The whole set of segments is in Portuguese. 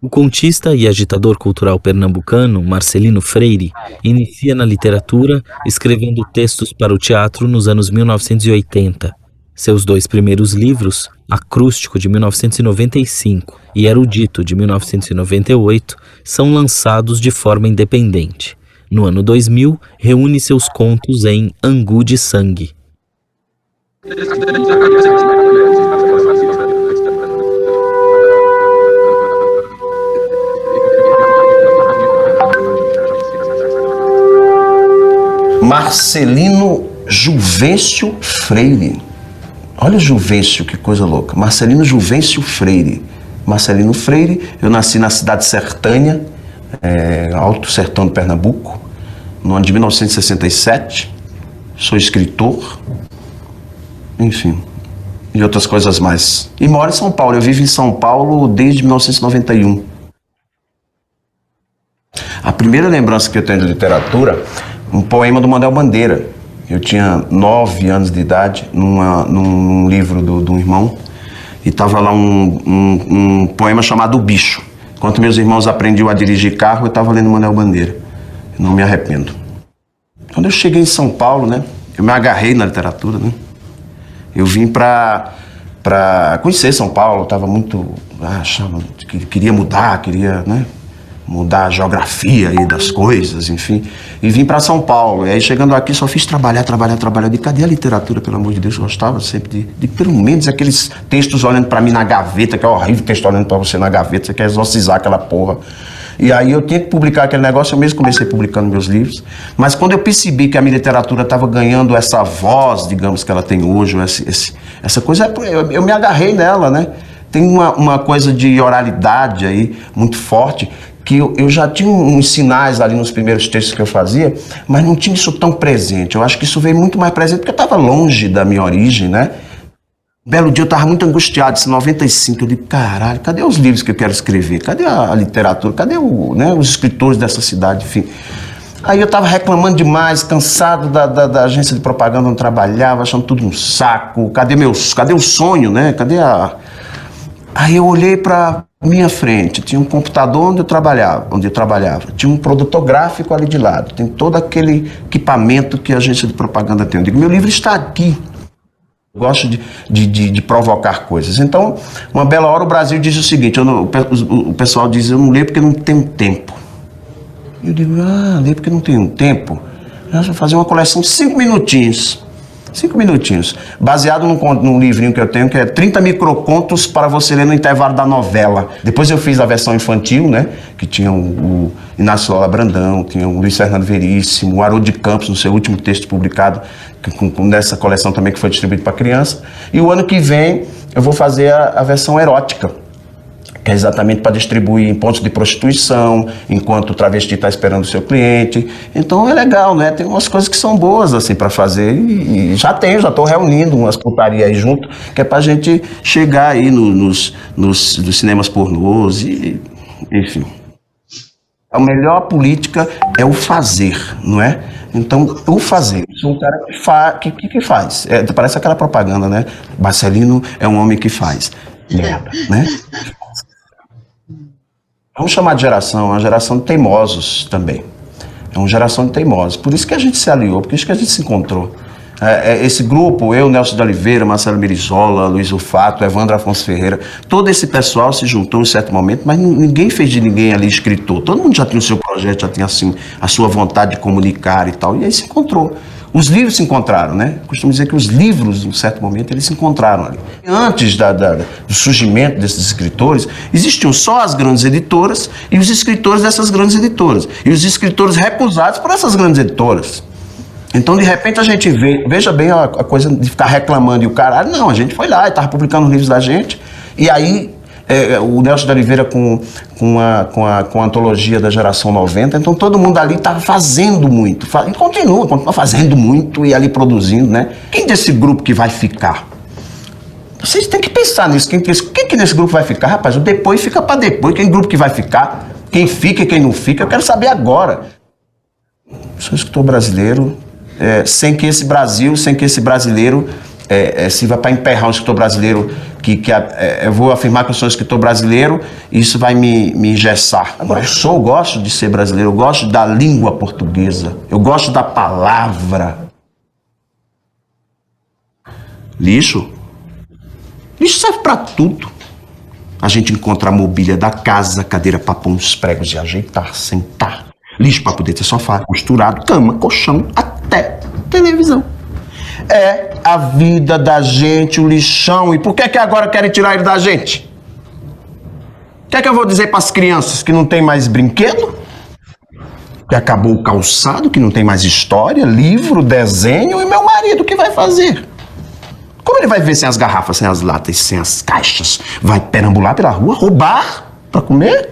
O contista e agitador cultural pernambucano Marcelino Freire inicia na literatura escrevendo textos para o teatro nos anos 1980. Seus dois primeiros livros, Acrústico, de 1995, e Erudito, de 1998, são lançados de forma independente. No ano 2000, reúne seus contos em Angu de Sangue. Marcelino Juvencio Freire. Olha Juvencio, que coisa louca. Marcelino Juvencio Freire. Marcelino Freire, eu nasci na cidade sertânia, Alto Sertão do Pernambuco, no ano de 1967. Sou escritor, enfim, e outras coisas mais. E moro em São Paulo, eu vivo em São Paulo desde 1991. A primeira lembrança que eu tenho de literatura, um poema do Manuel Bandeira. Eu tinha 9 anos de idade, num livro do irmão, e estava lá um poema chamado O Bicho. Enquanto meus irmãos aprendiam a dirigir carro, eu estava lendo Manuel Bandeira. Eu não me arrependo. Quando eu cheguei em São Paulo, né, eu me agarrei na literatura, né? Eu vim para conhecer São Paulo, estava muito... achava que queria mudar, né? Mudar a geografia aí das coisas, enfim. E vim para São Paulo. E aí, chegando aqui, só fiz trabalhar. De cadê a literatura, pelo amor de Deus? Eu gostava sempre de pelo menos, aqueles textos olhando para mim na gaveta, que é horrível texto olhando para você na gaveta, você quer exorcizar aquela porra. E aí eu tinha que publicar aquele negócio, eu mesmo comecei publicando meus livros. Mas quando eu percebi que a minha literatura estava ganhando essa voz, digamos, que ela tem hoje, essa coisa, eu me agarrei nela, né? Tem uma coisa de oralidade aí muito forte, que eu já tinha uns sinais ali nos primeiros textos que eu fazia, mas não tinha isso tão presente. Eu acho que isso veio muito mais presente porque eu estava longe da minha origem, né? Um belo dia eu estava muito angustiado, em 95, eu digo, caralho, cadê os livros que eu quero escrever? Cadê a literatura? Cadê os escritores dessa cidade, enfim? Aí eu estava reclamando demais, cansado da agência de propaganda onde eu trabalhava, achando tudo um saco. Cadê o sonho, né? Aí eu olhei para minha frente, tinha um computador onde eu trabalhava, tinha um produtor gráfico ali de lado, tem todo aquele equipamento que a agência de propaganda tem. Eu digo, meu livro está aqui. Eu gosto de provocar coisas. Então, uma bela hora o Brasil diz o seguinte, o pessoal diz, eu não leio porque não tenho tempo. Eu digo, leio porque não tenho tempo? Eu vou fazer uma coleção de 5 minutinhos. 5 minutinhos, baseado num livrinho que eu tenho, que é 30 microcontos para você ler no intervalo da novela. Depois eu fiz a versão infantil, né, que tinha o Inácio Lula Brandão, tinha o Luiz Fernando Veríssimo, o Haroldo de Campos, no seu último texto publicado, nessa coleção também que foi distribuído para criança. E o ano que vem eu vou fazer a versão erótica, que é exatamente para distribuir em pontos de prostituição, enquanto o travesti está esperando o seu cliente. Então é legal, né? Tem umas coisas que são boas assim para fazer e já estou reunindo umas putarias aí junto, que é para a gente chegar aí nos cinemas pornôs e enfim. A melhor política é o fazer, não é? Então, o fazer. Eu sou um cara que faz. Parece aquela propaganda, né? Marcelino é um homem que faz. Merda, né? Vamos chamar de geração, uma geração de teimosos também. É uma geração de teimosos. Por isso que a gente se aliou, por isso que a gente se encontrou. Esse grupo, eu, Nelson de Oliveira, Marcelo Mirizola, Luiz Rufato, Evandro Afonso Ferreira, todo esse pessoal se juntou em certo momento, mas ninguém fez de ninguém ali escritor. Todo mundo já tinha o seu projeto, já tinha assim, a sua vontade de comunicar e tal, e aí se encontrou. Os livros se encontraram, né? Costumo dizer que os livros, em um certo momento, eles se encontraram ali. Antes do surgimento desses escritores, existiam só as grandes editoras e os escritores dessas grandes editoras. E os escritores recusados por essas grandes editoras. Então, de repente, a gente veja bem a coisa de ficar reclamando e o caralho. Não, a gente foi lá e estava publicando os livros da gente. E aí, o Nelson de Oliveira com a antologia da geração 90, então todo mundo ali estava fazendo muito, e continua fazendo muito e ali produzindo, né? Quem desse grupo que vai ficar? Vocês têm que pensar nisso, quem que nesse grupo vai ficar? Rapaz, o depois fica para depois, quem grupo que vai ficar? Quem fica e quem não fica, eu quero saber agora. Sou escritor brasileiro, sem que esse brasileiro sirva para emperrar um escritor brasileiro eu vou afirmar que eu sou escritor brasileiro e isso vai me engessar. Agora, eu gosto de ser brasileiro, eu gosto da língua portuguesa, eu gosto da palavra. Lixo? Lixo serve para tudo. A gente encontra a mobília da casa, cadeira para pôr uns pregos e ajeitar, sentar. Lixo para poder ter sofá, costurado, cama, colchão, até televisão. É a vida da gente, o lixão. E por que agora querem tirar ele da gente? O que eu vou dizer para as crianças? Que não tem mais brinquedo? Que acabou o calçado, que não tem mais história, livro, desenho? E meu marido, o que vai fazer? Como ele vai ver sem as garrafas, sem as latas, sem as caixas? Vai perambular pela rua, roubar para comer?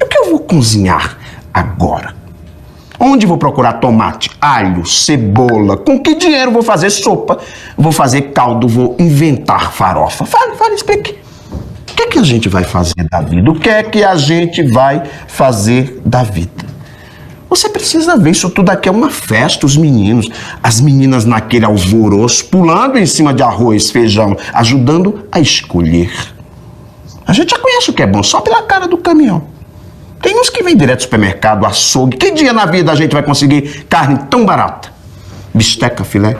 E o que eu vou cozinhar agora? Onde vou procurar tomate, alho, cebola? Com que dinheiro vou fazer sopa? Vou fazer caldo, vou inventar farofa? Fale, explique. O que a gente vai fazer da vida? O que a gente vai fazer da vida? Você precisa ver, isso tudo aqui é uma festa, os meninos, as meninas naquele alvoroço, pulando em cima de arroz, feijão, ajudando a escolher. A gente já conhece o que é bom, só pela cara do caminhão. Tem uns que vêm direto do supermercado, açougue. Que dia na vida a gente vai conseguir carne tão barata? Bisteca, filé,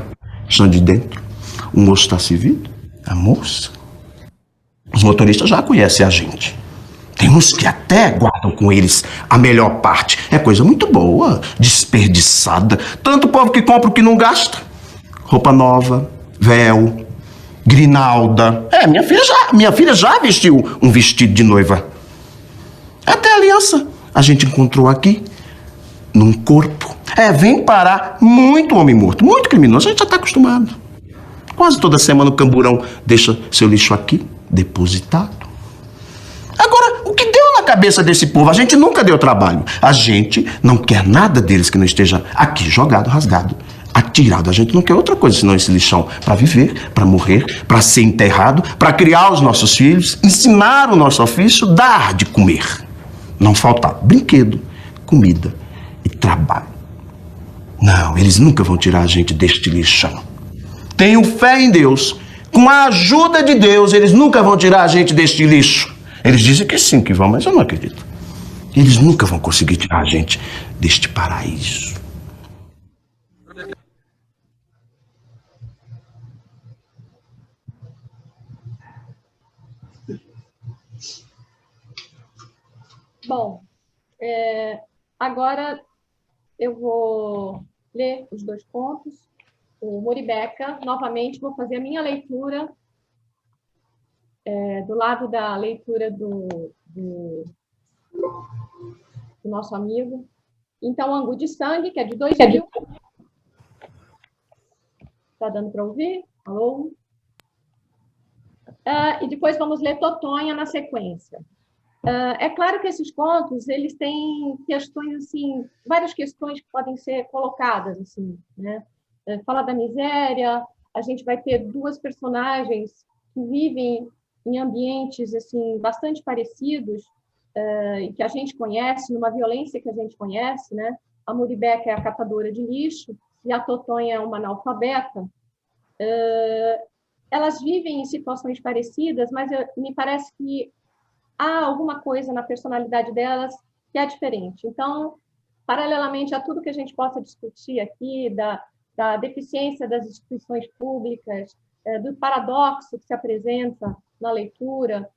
chão de dentro. O moço está servido? A moça? Os motoristas já conhecem a gente. Tem uns que até guardam com eles a melhor parte. É coisa muito boa, desperdiçada. Tanto povo que compra o que não gasta. Roupa nova, véu, grinalda. Minha filha já vestiu um vestido de noiva. Até aliança a gente encontrou aqui, num corpo. Vem parar muito homem morto, muito criminoso. A gente já está acostumado. Quase toda semana o camburão deixa seu lixo aqui, depositado. Agora, o que deu na cabeça desse povo? A gente nunca deu trabalho. A gente não quer nada deles que não esteja aqui, jogado, rasgado, atirado. A gente não quer outra coisa senão esse lixão para viver, para morrer, para ser enterrado, para criar os nossos filhos, ensinar o nosso ofício, dar de comer. Não falta brinquedo, comida e trabalho. Não, eles nunca vão tirar a gente deste lixão. Tenho fé em Deus. Com a ajuda de Deus, eles nunca vão tirar a gente deste lixo. Eles dizem que sim, que vão, mas eu não acredito. Eles nunca vão conseguir tirar a gente deste paraíso. Bom, agora eu vou ler os 2 contos. O Moribeca, novamente, vou fazer a minha leitura do lado da leitura do nosso amigo. Então, Angu de Sangue, que é de 2000. Está dando para ouvir? Alô? E depois vamos ler Totonha na sequência. É claro que esses contos, eles têm questões, assim, várias questões que podem ser colocadas, assim, né? Fala da miséria, a gente vai ter 2 personagens que vivem em ambientes, assim, bastante parecidos, e que a gente conhece, numa violência que a gente conhece, né? A Moribeca é a catadora de lixo e a Totonha é uma analfabeta. Elas vivem em situações parecidas, mas me parece que há alguma coisa na personalidade delas que é diferente. Então, paralelamente a tudo que a gente possa discutir aqui, da deficiência das instituições públicas, do paradoxo que se apresenta na leitura,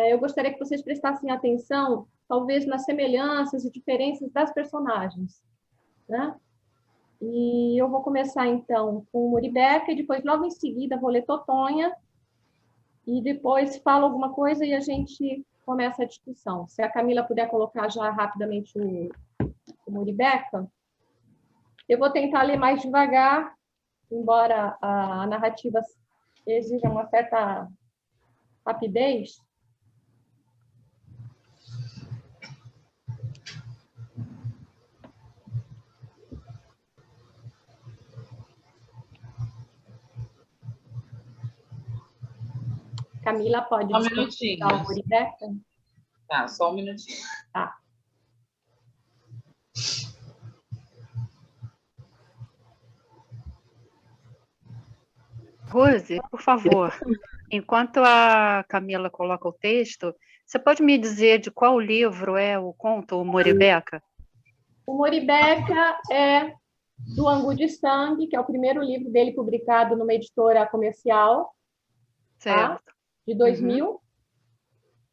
eu gostaria que vocês prestassem atenção, talvez, nas semelhanças e diferenças das personagens, né? E eu vou começar, então, com o Moribeca, e depois, logo em seguida, vou ler Totonha, e depois falo alguma coisa e a gente começa a discussão. Se a Camila puder colocar já rapidamente o Moribeca. Eu vou tentar ler mais devagar, embora a narrativa exija uma certa rapidez. Camila, pode Só um minutinho. o Moribeca? Tá, só um minutinho. Tá. Rose, por favor, Enquanto a Camila coloca o texto, você pode me dizer de qual livro é o conto, o Moribeca? O Moribeca é do Angu de Sangue, que é o primeiro livro dele publicado numa editora comercial, tá? Certo. De 2000.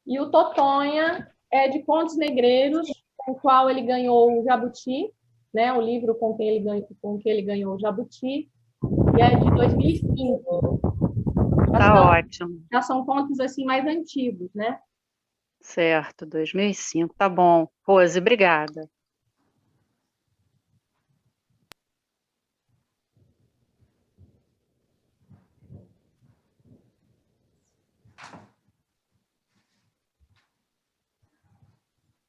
E o Totonha é de Contos Negreiros, com o qual ele ganhou o Jabuti, né? O livro com que ele ganhou o Jabuti, e é de 2005. Tá ótimo. Já são contos assim mais antigos, né? Certo, 2005, tá bom. Rose, obrigada.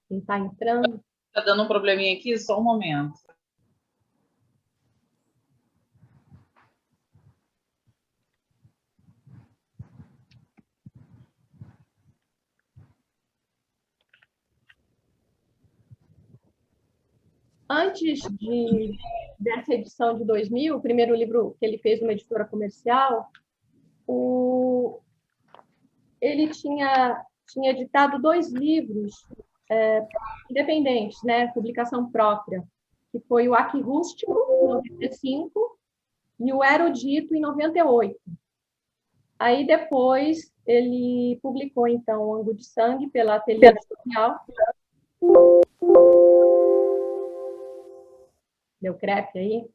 Quem está entrando. Tá dando um probleminha aqui, só um momento. Antes dessa edição de 2000, o primeiro livro que ele fez numa editora comercial, ele tinha editado 2 livros independentes, né? Publicação própria, que foi o Aqui Rústico, em 95, e o Erudito, em 98. Aí depois ele publicou, então, o Angu de Sangue pela Ateliê Editorial. Deu crepe aí?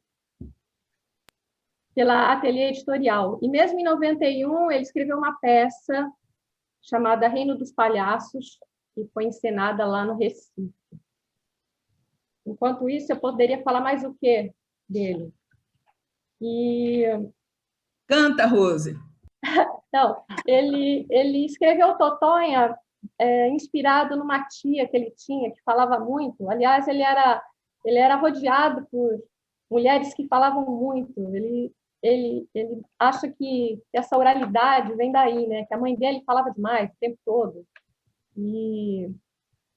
Pela Ateliê Editorial. E mesmo em 91, ele escreveu uma peça chamada Reino dos Palhaços, que foi encenada lá no Recife. Enquanto isso, eu poderia falar mais o quê dele? Canta, Rose. Então, ele escreveu Totonha inspirado numa tia que ele tinha, que falava muito. Aliás, ele era rodeado por mulheres que falavam muito. Ele acha que essa oralidade vem daí, né? Que a mãe dele falava demais o tempo todo. E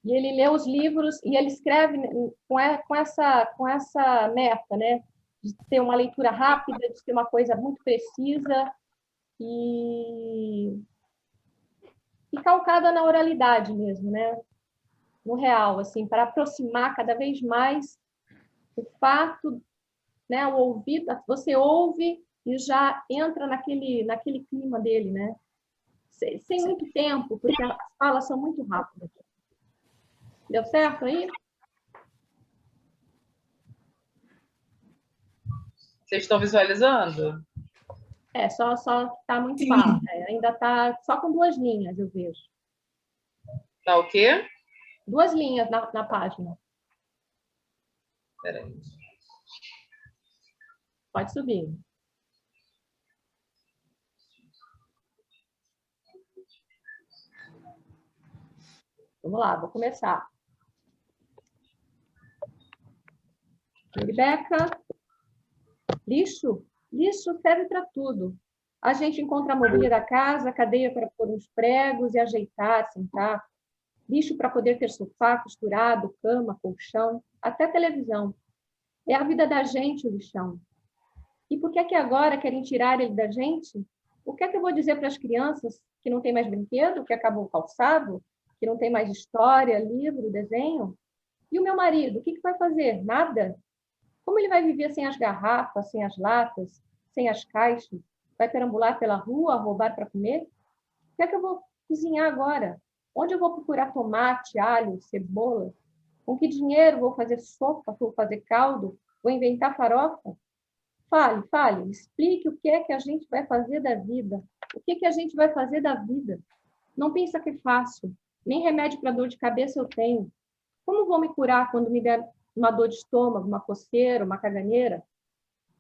ele lê os livros e ele escreve com essa meta, né? De ter uma leitura rápida, de ter uma coisa muito precisa e calcada na oralidade mesmo, né? No real, assim, para aproximar cada vez mais o fato, né? O ouvido, você ouve e já entra naquele clima dele, né? Sem muito tempo, porque as falas são muito rápidas. Deu certo aí? Vocês estão visualizando? Só está muito fácil. Ainda está só com 2 linhas, eu vejo. Tá o quê? 2 linhas na página. Peraí. Pode subir. Vamos lá, vou começar. Rebeca, lixo serve para tudo. A gente encontra a mobília da casa, cadeia para pôr uns pregos e ajeitar, sentar. Lixo para poder ter sofá costurado, cama, colchão, até televisão. É a vida da gente o lixão. E por que agora querem tirar ele da gente? O que é que eu vou dizer para as crianças que não tem mais brinquedo, que acabou o calçado, que não tem mais história, livro, desenho? E o meu marido, o que vai fazer? Nada? Como ele vai viver sem as garrafas, sem as latas, sem as caixas? Vai perambular pela rua, roubar para comer? O que é que eu vou cozinhar agora? Onde eu vou procurar tomate, alho, cebola? Com que dinheiro vou fazer sopa, vou fazer caldo, vou inventar farofa? Fale, explique o que é que a gente vai fazer da vida. O que a gente vai fazer da vida? Não pensa que é fácil. Nem remédio para dor de cabeça eu tenho. Como vou me curar quando me der uma dor de estômago, uma coceira, uma caganeira?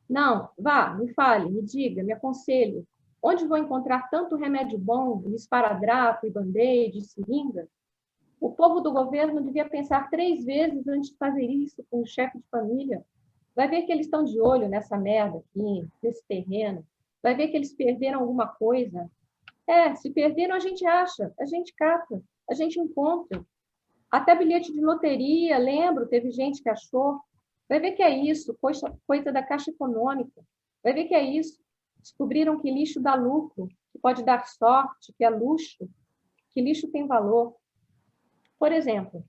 Não, vá, me fale, me diga, me aconselhe. Onde vou encontrar tanto remédio bom, esparadrapo, e band-aid, e seringa? O povo do governo devia pensar 3 vezes antes de fazer isso com o chefe de família. Vai ver que eles estão de olho nessa merda aqui, nesse terreno. Vai ver que eles perderam alguma coisa. Se perderam, a gente acha, a gente cata, a gente encontra. Até bilhete de loteria, lembro, teve gente que achou. Vai ver que é isso, coisa da Caixa Econômica. Vai ver que é isso. Descobriram que lixo dá lucro. que pode dar sorte, que é luxo, que lixo tem valor. Por exemplo,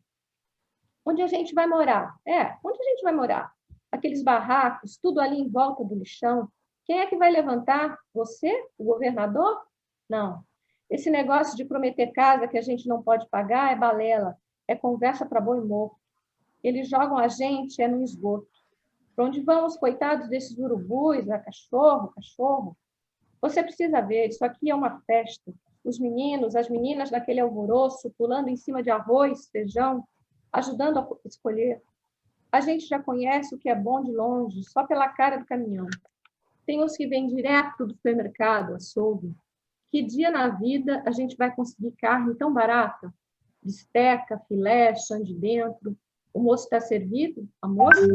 onde a gente vai morar? Onde a gente vai morar? Aqueles barracos, tudo ali em volta do lixão. Quem é que vai levantar? Você? O governador? Não. Esse negócio de prometer casa que a gente não pode pagar é balela, é conversa para boi morto. Eles jogam a gente no esgoto. Para onde vão os coitados desses urubus, cachorro? Você precisa ver, isso aqui é uma festa. Os meninos, as meninas daquele alvoroço, pulando em cima de arroz, feijão, ajudando a escolher. A gente já conhece o que é bom de longe, só pela cara do caminhão. Tem os que vêm direto do supermercado, açougue. Que dia na vida a gente vai conseguir carne tão barata? Bisteca, filé, chã de dentro. O moço está servido? A moça?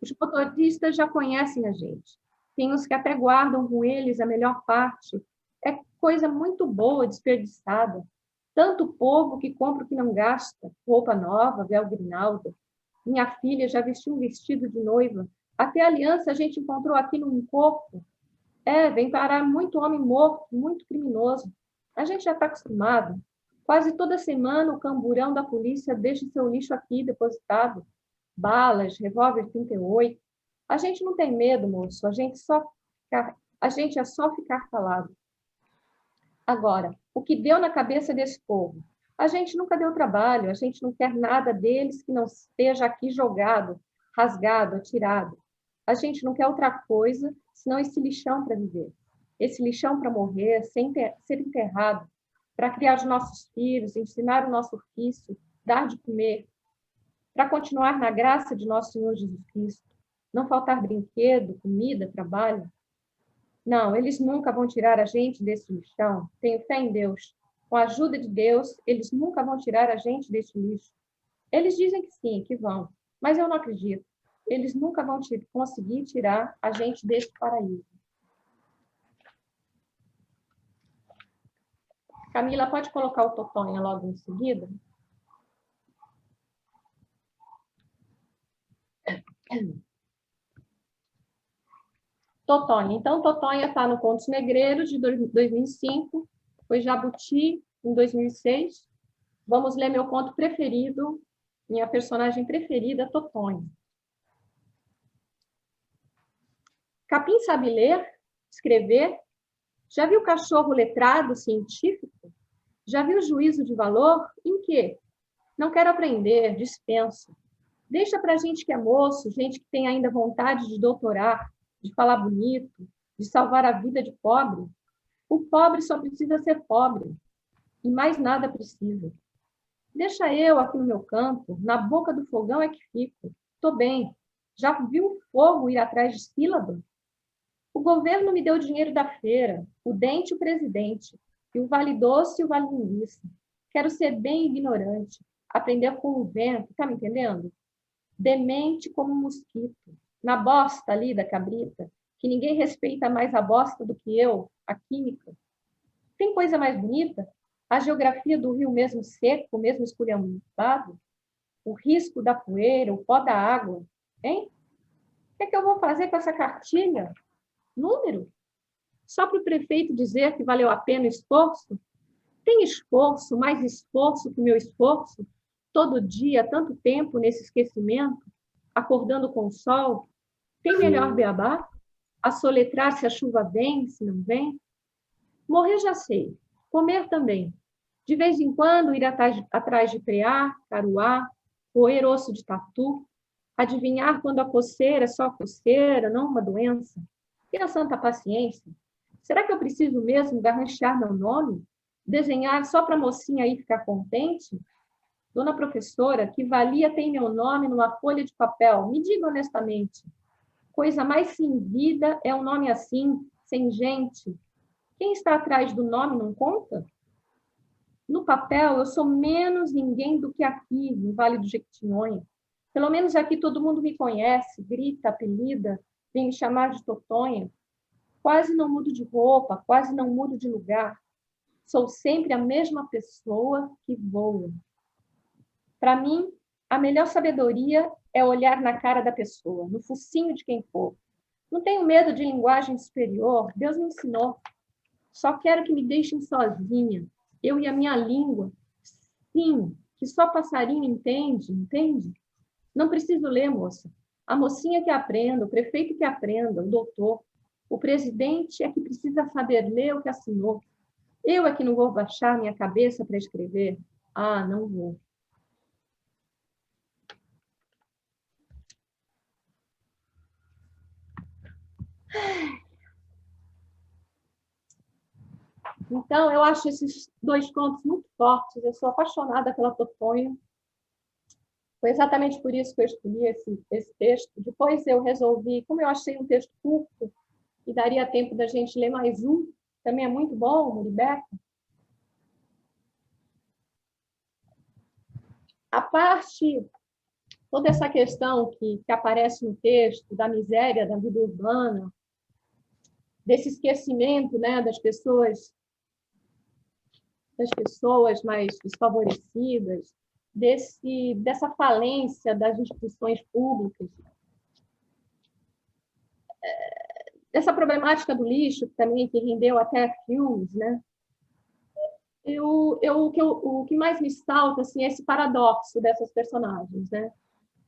Os motoristas já conhecem a gente. Tem os que até guardam com eles a melhor parte. É coisa muito boa, desperdiçada. Tanto povo que compra o que não gasta. Roupa nova, véu grinalda. Minha filha já vestiu um vestido de noiva. Até aliança a gente encontrou aqui num corpo. Vem parar muito homem morto, muito criminoso. A gente já está acostumado. Quase toda semana o camburão da polícia deixa seu lixo aqui depositado. Balas, revólver 38. A gente não tem medo, moço. A gente é só ficar calado. Agora, o que deu na cabeça desse povo? A gente nunca deu trabalho, a gente não quer nada deles que não esteja aqui jogado, rasgado, atirado. A gente não quer outra coisa senão esse lixão para viver. Esse lixão para morrer, ser enterrado, para criar os nossos filhos, ensinar o nosso ofício, dar de comer, para continuar na graça de nosso Senhor Jesus Cristo. Não faltar brinquedo, comida, trabalho. Não, eles nunca vão tirar a gente desse lixão. Tenho fé em Deus. Com a ajuda de Deus, eles nunca vão tirar a gente desse lixo. Eles dizem que sim, que vão, mas eu não acredito. Eles nunca vão conseguir tirar a gente desse paraíso. Camila, pode colocar o Totonha logo em seguida? Totonha. Então, Totonha está no Contos Negreiros, de 2005. Foi Jabuti, em 2006. Vamos ler meu conto preferido, minha personagem preferida, Totonha. Capim sabe ler, escrever? Já viu cachorro letrado, científico? Já viu juízo de valor? Em quê? Não quero aprender, dispenso. Deixa para gente que é moço, gente que tem ainda vontade de doutorar, de falar bonito, de salvar a vida de pobre. O pobre só precisa ser pobre, e mais nada precisa. Deixa eu aqui no meu canto, na boca do fogão é que fico. Estou bem. Já viu o fogo ir atrás de sílaba? O governo me deu o dinheiro da feira, o dente o presidente, e o vale doce e o vale linguiça. Quero ser bem ignorante, aprender com o vento, tá me entendendo? Demente como um mosquito, na bosta ali da cabrita, que ninguém respeita mais a bosta do que eu, a química. Tem coisa mais bonita? A geografia do rio mesmo seco, mesmo esculhambado? O risco da poeira, o pó da água, hein? O que eu vou fazer com essa cartilha? Número? Só para o prefeito dizer que valeu a pena o esforço? Tem esforço, mais esforço que o meu esforço? Todo dia, tanto tempo nesse esquecimento, acordando com o sol? Tem melhor beabá? A soletrar se a chuva vem, se não vem? Morrer já sei, comer também. De vez em quando ir atrás de preá, caruá, roer osso de tatu, adivinhar quando a coceira é só coceira, não uma doença. E a santa paciência? Será que eu preciso mesmo garranchar meu nome? Desenhar só para a mocinha aí ficar contente? Dona professora, que valia tem meu nome numa folha de papel? Me diga honestamente. Coisa mais sem vida é um nome assim, sem gente. Quem está atrás do nome não conta? No papel, eu sou menos ninguém do que aqui, no Vale do Jequitinhonha. Pelo menos aqui todo mundo me conhece, grita, apelida, vem me chamar de Totonha. Quase não mudo de roupa, quase não mudo de lugar. Sou sempre a mesma pessoa que voa. Para mim, a melhor sabedoria é olhar na cara da pessoa, no focinho de quem for. Não tenho medo de linguagem superior, Deus me ensinou. Só quero que me deixem sozinha, eu e a minha língua. Sim, que só passarinho entende, entende? Não preciso ler, moça. A mocinha que aprenda, o prefeito que aprenda, o doutor. O presidente é que precisa saber ler o que assinou. Eu é que não vou baixar minha cabeça para escrever. Ah, não vou. Então, eu acho esses dois contos muito fortes. Eu sou apaixonada pela Totonho. Foi exatamente por isso que eu escolhi esse texto. Depois eu resolvi, como eu achei um texto curto, e daria tempo da gente ler mais um, também é muito bom, o Muribeca. A parte, toda essa questão que aparece no texto, da miséria da vida urbana, desse esquecimento, né, das pessoas mais desfavorecidas, dessa falência das instituições públicas, dessa problemática do lixo, também que rendeu até filmes, né? O que mais me salta assim, é esse paradoxo dessas personagens, né?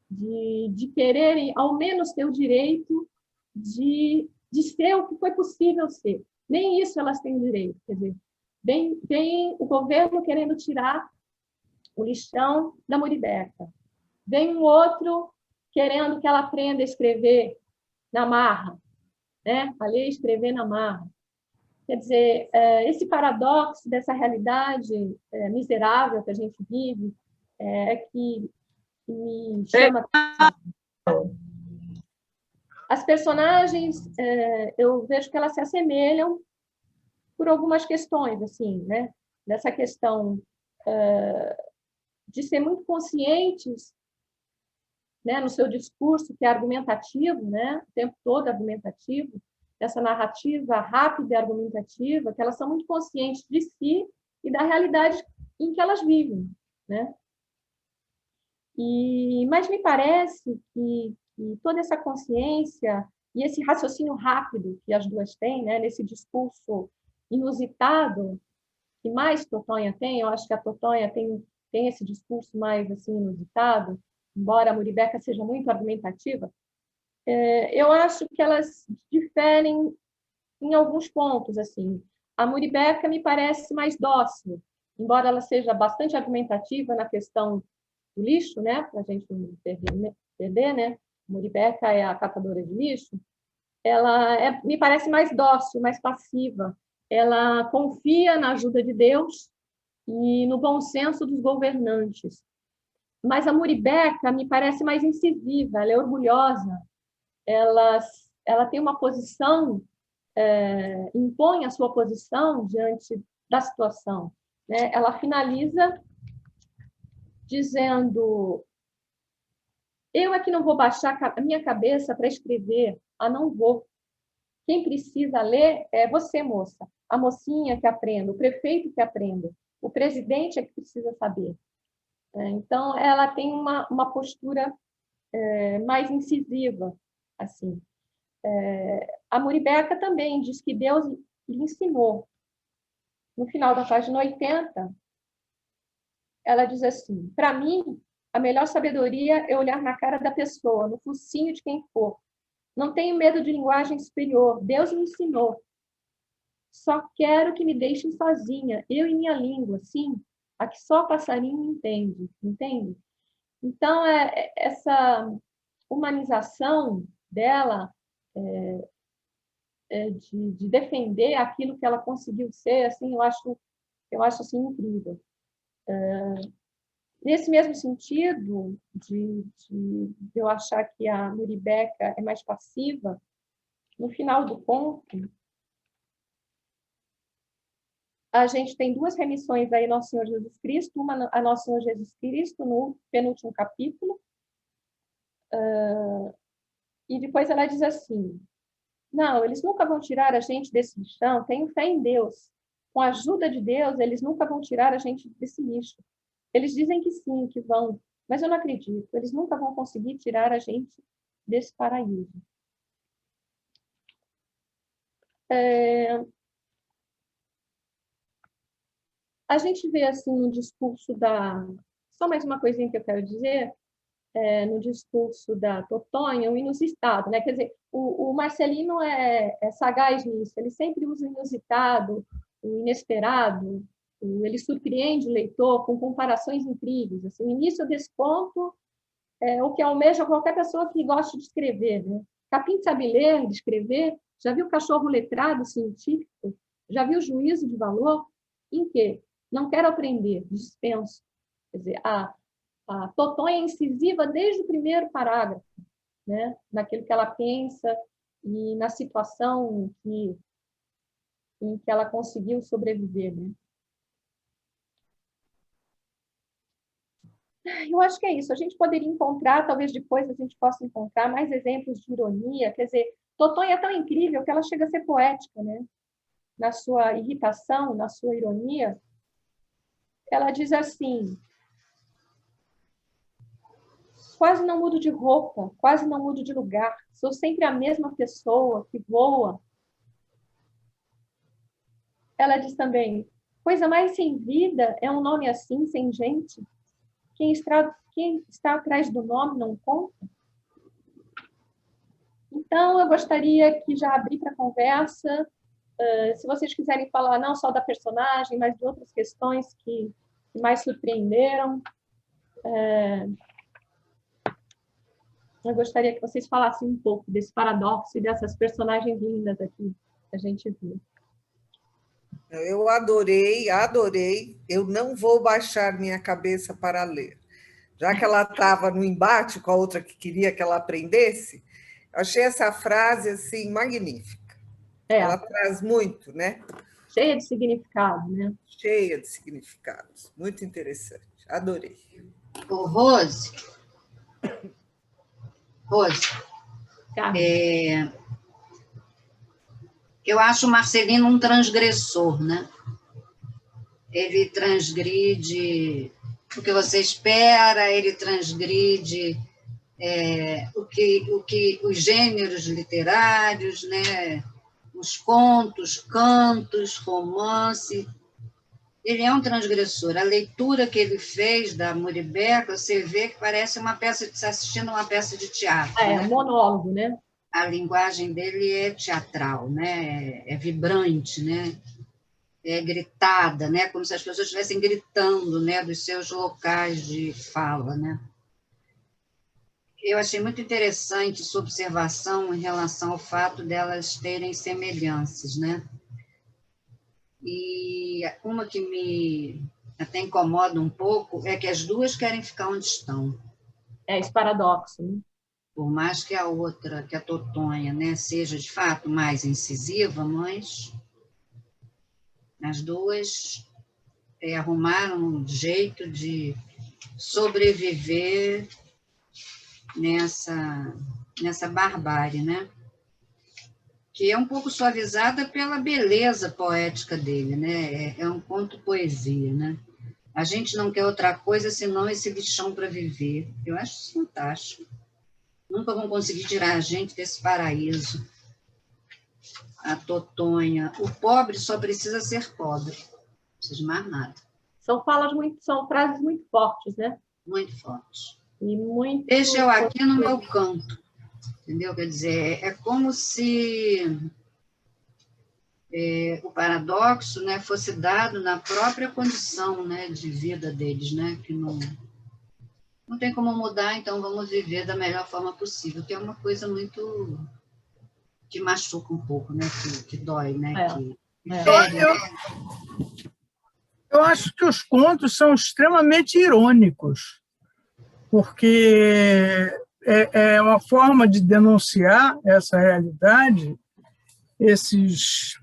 De quererem, ao menos, ter o direito de ser o que foi possível ser. Nem isso elas têm direito. Quer dizer, vem o governo querendo tirar o lixão da Muribeca. Vem um outro querendo que ela aprenda a escrever na marra, né? A ler e escrever na marra. Quer dizer, esse paradoxo dessa realidade miserável que a gente vive é que me chama. As personagens, eu vejo que elas se assemelham por algumas questões, assim, né? Dessa questão de ser muito conscientes, né, no seu discurso, que é argumentativo, né? O tempo todo argumentativo, dessa narrativa rápida e argumentativa, que elas são muito conscientes de si e da realidade em que elas vivem, né? Mas me parece que toda essa consciência e esse raciocínio rápido que as duas têm, né, nesse discurso inusitado, que mais Totonha tem, eu acho que a Totonha tem esse discurso mais assim, inusitado, embora a Muribeca seja muito argumentativa, eu acho que elas diferem em alguns pontos. Assim. A Muribeca me parece mais dócil, embora ela seja bastante argumentativa na questão do lixo, né, para a gente não perder, né? Muribeca é a catadora de lixo. Ela me parece mais dócil, mais passiva. Ela confia na ajuda de Deus e no bom senso dos governantes. Mas a Muribeca me parece mais incisiva, ela é orgulhosa, ela tem uma posição, impõe a sua posição diante da situação, né? Ela finaliza dizendo: eu é que não vou baixar a minha cabeça para escrever, não vou. Quem precisa ler é você, moça, a mocinha que aprenda, o prefeito que aprenda, o presidente é que precisa saber. Então, ela tem uma postura mais incisiva, assim. A Muribeca também diz que Deus lhe ensinou. No final da página 80, ela diz assim: para mim, a melhor sabedoria é olhar na cara da pessoa, no focinho de quem for. Não tenho medo de linguagem superior. Deus me ensinou. Só quero que me deixem sozinha, eu e minha língua, sim, a que só passarinho entende, entende? Então, essa humanização dela, de defender aquilo que ela conseguiu ser, assim, eu acho assim, incrível. Nesse mesmo sentido, de eu achar que a Muribeca é mais passiva, no final do conto, a gente tem duas remissões aí Nosso Senhor Jesus Cristo, uma a Nosso Senhor Jesus Cristo no penúltimo capítulo, e depois ela diz assim: não, eles nunca vão tirar a gente desse lixão, tenho fé em Deus. Com a ajuda de Deus, eles nunca vão tirar a gente desse lixo. Eles dizem que sim, que vão, mas eu não acredito, eles nunca vão conseguir tirar a gente desse paraíso. a gente vê assim no discurso da... Só mais uma coisinha que eu quero dizer, no discurso da Totonha, o inusitado, né? Quer dizer, o Marcelino é sagaz nisso, ele sempre usa o inusitado, o inesperado, ele surpreende o leitor com comparações incríveis. Assim, o início desse ponto é o que almeja qualquer pessoa que goste de escrever, né? Capim sabe ler, de escrever, já viu cachorro letrado científico, já viu juízo de valor, em que não quero aprender, dispenso. Quer dizer, a Totonha é incisiva desde o primeiro parágrafo, né? Naquilo que ela pensa e na situação em que ela conseguiu sobreviver, né? Eu acho que é isso. A gente poderia encontrar, talvez depois a gente possa encontrar mais exemplos de ironia. Quer dizer, Totonha é tão incrível que ela chega a ser poética, né? Na sua irritação, na sua ironia. Ela diz assim: quase não mudo de roupa, quase não mudo de lugar. Sou sempre a mesma pessoa que voa. Ela diz também: coisa mais sem vida é um nome assim, sem gente. Quem está atrás do nome não conta. Então, eu gostaria que já abrir para a conversa, se vocês quiserem falar não só da personagem, mas de outras questões que mais surpreenderam. Eu gostaria que vocês falassem um pouco desse paradoxo e dessas personagens lindas aqui que a gente viu. Eu adorei, adorei. Eu não vou baixar minha cabeça para ler. Já que ela estava no embate com a outra que queria que ela aprendesse, eu achei essa frase assim magnífica. Ela traz muito, né? Cheia de significado, né? Cheia de significados. Muito interessante. Adorei. Ô, Rose, eu acho o Marcelino um transgressor, né? Ele transgride o que você espera, ele transgride o que os gêneros literários, né? Os contos, cantos, romance. Ele é um transgressor. A leitura que ele fez da Muribeca, você vê que parece uma peça, de assistindo uma peça de teatro. É um monólogo, né? A linguagem dele é teatral, né? É vibrante, né? É gritada, né? Como se as pessoas estivessem gritando, né? Dos seus locais de fala, né? Eu achei muito interessante sua observação em relação ao fato delas terem semelhanças, né? E uma que me até incomoda um pouco é que as duas querem ficar onde estão. É esse paradoxo, né? Por mais que a outra, que a Totonha, né, seja de fato mais incisiva, mas as duas arrumaram um jeito de sobreviver nessa barbárie, né? Que é um pouco suavizada pela beleza poética dele, né? É um conto poesia, né? A gente não quer outra coisa senão esse lixão para viver. Eu acho isso fantástico. Nunca vão conseguir tirar a gente desse paraíso. A Totonha. O pobre só precisa ser pobre. Não precisa de mais nada. São frases muito fortes, né? Muito fortes. E muito... Deixa eu aqui no meu canto. Entendeu? Quer dizer, é como se o paradoxo, né, fosse dado na própria condição, né, de vida deles, né, que não tem como mudar, então vamos viver da melhor forma possível, que é uma coisa muito que machuca um pouco, né, que dói, né, que fere, eu acho que os contos são extremamente irônicos, porque é uma forma de denunciar essa realidade, esses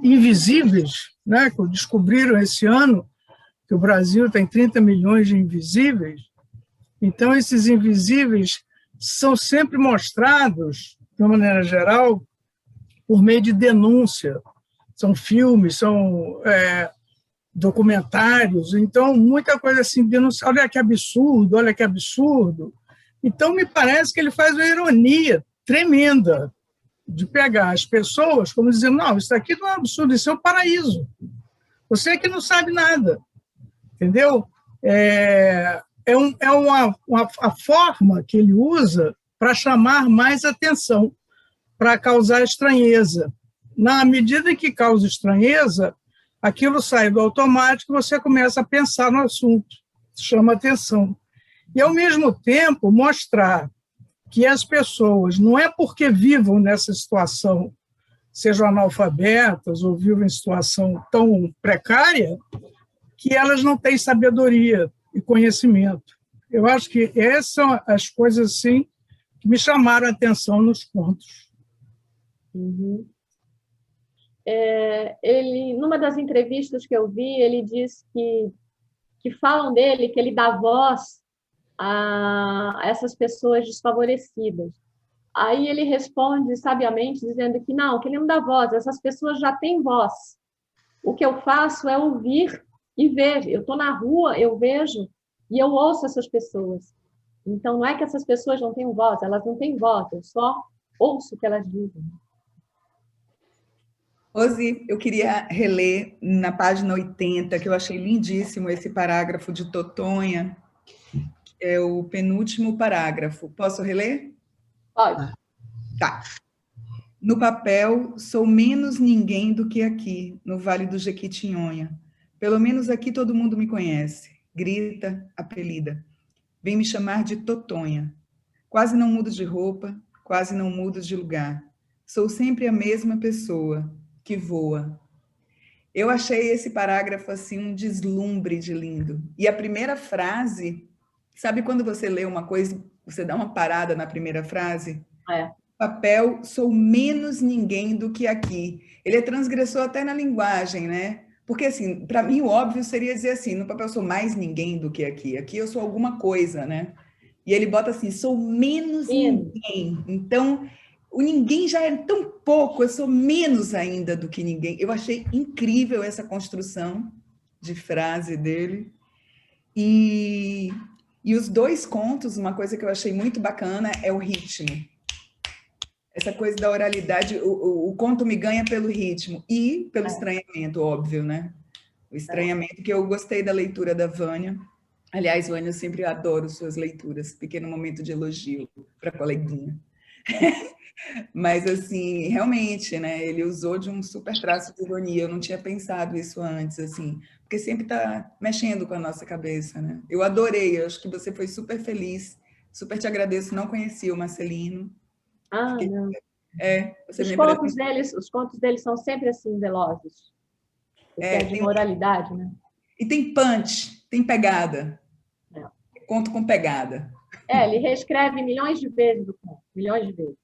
invisíveis, né, que descobriram esse ano que o Brasil tem 30 milhões de invisíveis. Então, esses invisíveis são sempre mostrados, de uma maneira geral, por meio de denúncia. São filmes, são documentários, então, muita coisa assim, denunciar, olha que absurdo, olha que absurdo. Então, me parece que ele faz uma ironia tremenda de pegar as pessoas como dizendo, não, isso aqui não é um absurdo, isso é um paraíso. Você que não sabe nada, entendeu? A forma que ele usa para chamar mais atenção, para causar estranheza. Na medida que causa estranheza, aquilo sai do automático, você começa a pensar no assunto, chama atenção. E, ao mesmo tempo, mostrar que as pessoas, não é porque vivam nessa situação, sejam analfabetas ou vivam em situação tão precária, que elas não têm sabedoria e conhecimento. Eu acho que essas são as coisas assim, que me chamaram a atenção nos contos. Uhum. Ele, numa das entrevistas que eu vi, ele diz que falam dele, que ele dá voz a essas pessoas desfavorecidas. Aí ele responde sabiamente, dizendo que não, que ele não dá voz, essas pessoas já têm voz. O que eu faço é ouvir e ver. Eu estou na rua, eu vejo e eu ouço essas pessoas. Então, não é que essas pessoas não têm voz, elas não têm voz, eu só ouço o que elas dizem. Rose, eu queria reler na página 80, que eu achei lindíssimo esse parágrafo de Totonha, que é o penúltimo parágrafo. Posso reler? Pode. Tá. No papel, sou menos ninguém do que aqui, no Vale do Jequitinhonha. Pelo menos aqui todo mundo me conhece. Grita, apelida. Vem me chamar de Totonha. Quase não mudo de roupa, quase não mudo de lugar. Sou sempre a mesma pessoa que voa. Eu achei esse parágrafo assim um deslumbre de lindo. E a primeira frase, sabe quando você lê uma coisa, você dá uma parada na primeira frase? Papel, sou menos ninguém do que aqui. Ele é transgressor até na linguagem, né? Porque, assim, para mim, o óbvio seria dizer assim, no papel, sou mais ninguém do que aqui. Aqui eu sou alguma coisa, né? E ele bota assim, sou menos ninguém. Então, o ninguém já é tão pouco, eu sou menos ainda do que ninguém. Eu achei incrível essa construção de frase dele. E os dois contos, uma coisa que eu achei muito bacana é o ritmo. Essa coisa da oralidade, o conto me ganha pelo ritmo e pelo estranhamento, óbvio, né? O estranhamento, que eu gostei da leitura da Vânia. Aliás, Vânia, eu sempre adoro suas leituras. Pequeno momento de elogio para a coleguinha. Mas, assim, realmente, né? Ele usou de um super traço de ironia. Eu não tinha pensado isso antes, assim. Porque sempre está mexendo com a nossa cabeça, né? Eu adorei. Eu acho que você foi super feliz. Super te agradeço. Não conhecia o Marcelino. Não. Você Os contos deles são sempre assim, velozes. Porque de moralidade, né? E tem punch, tem pegada. Conto com pegada. Ele reescreve milhões de vezes o conto, milhões de vezes,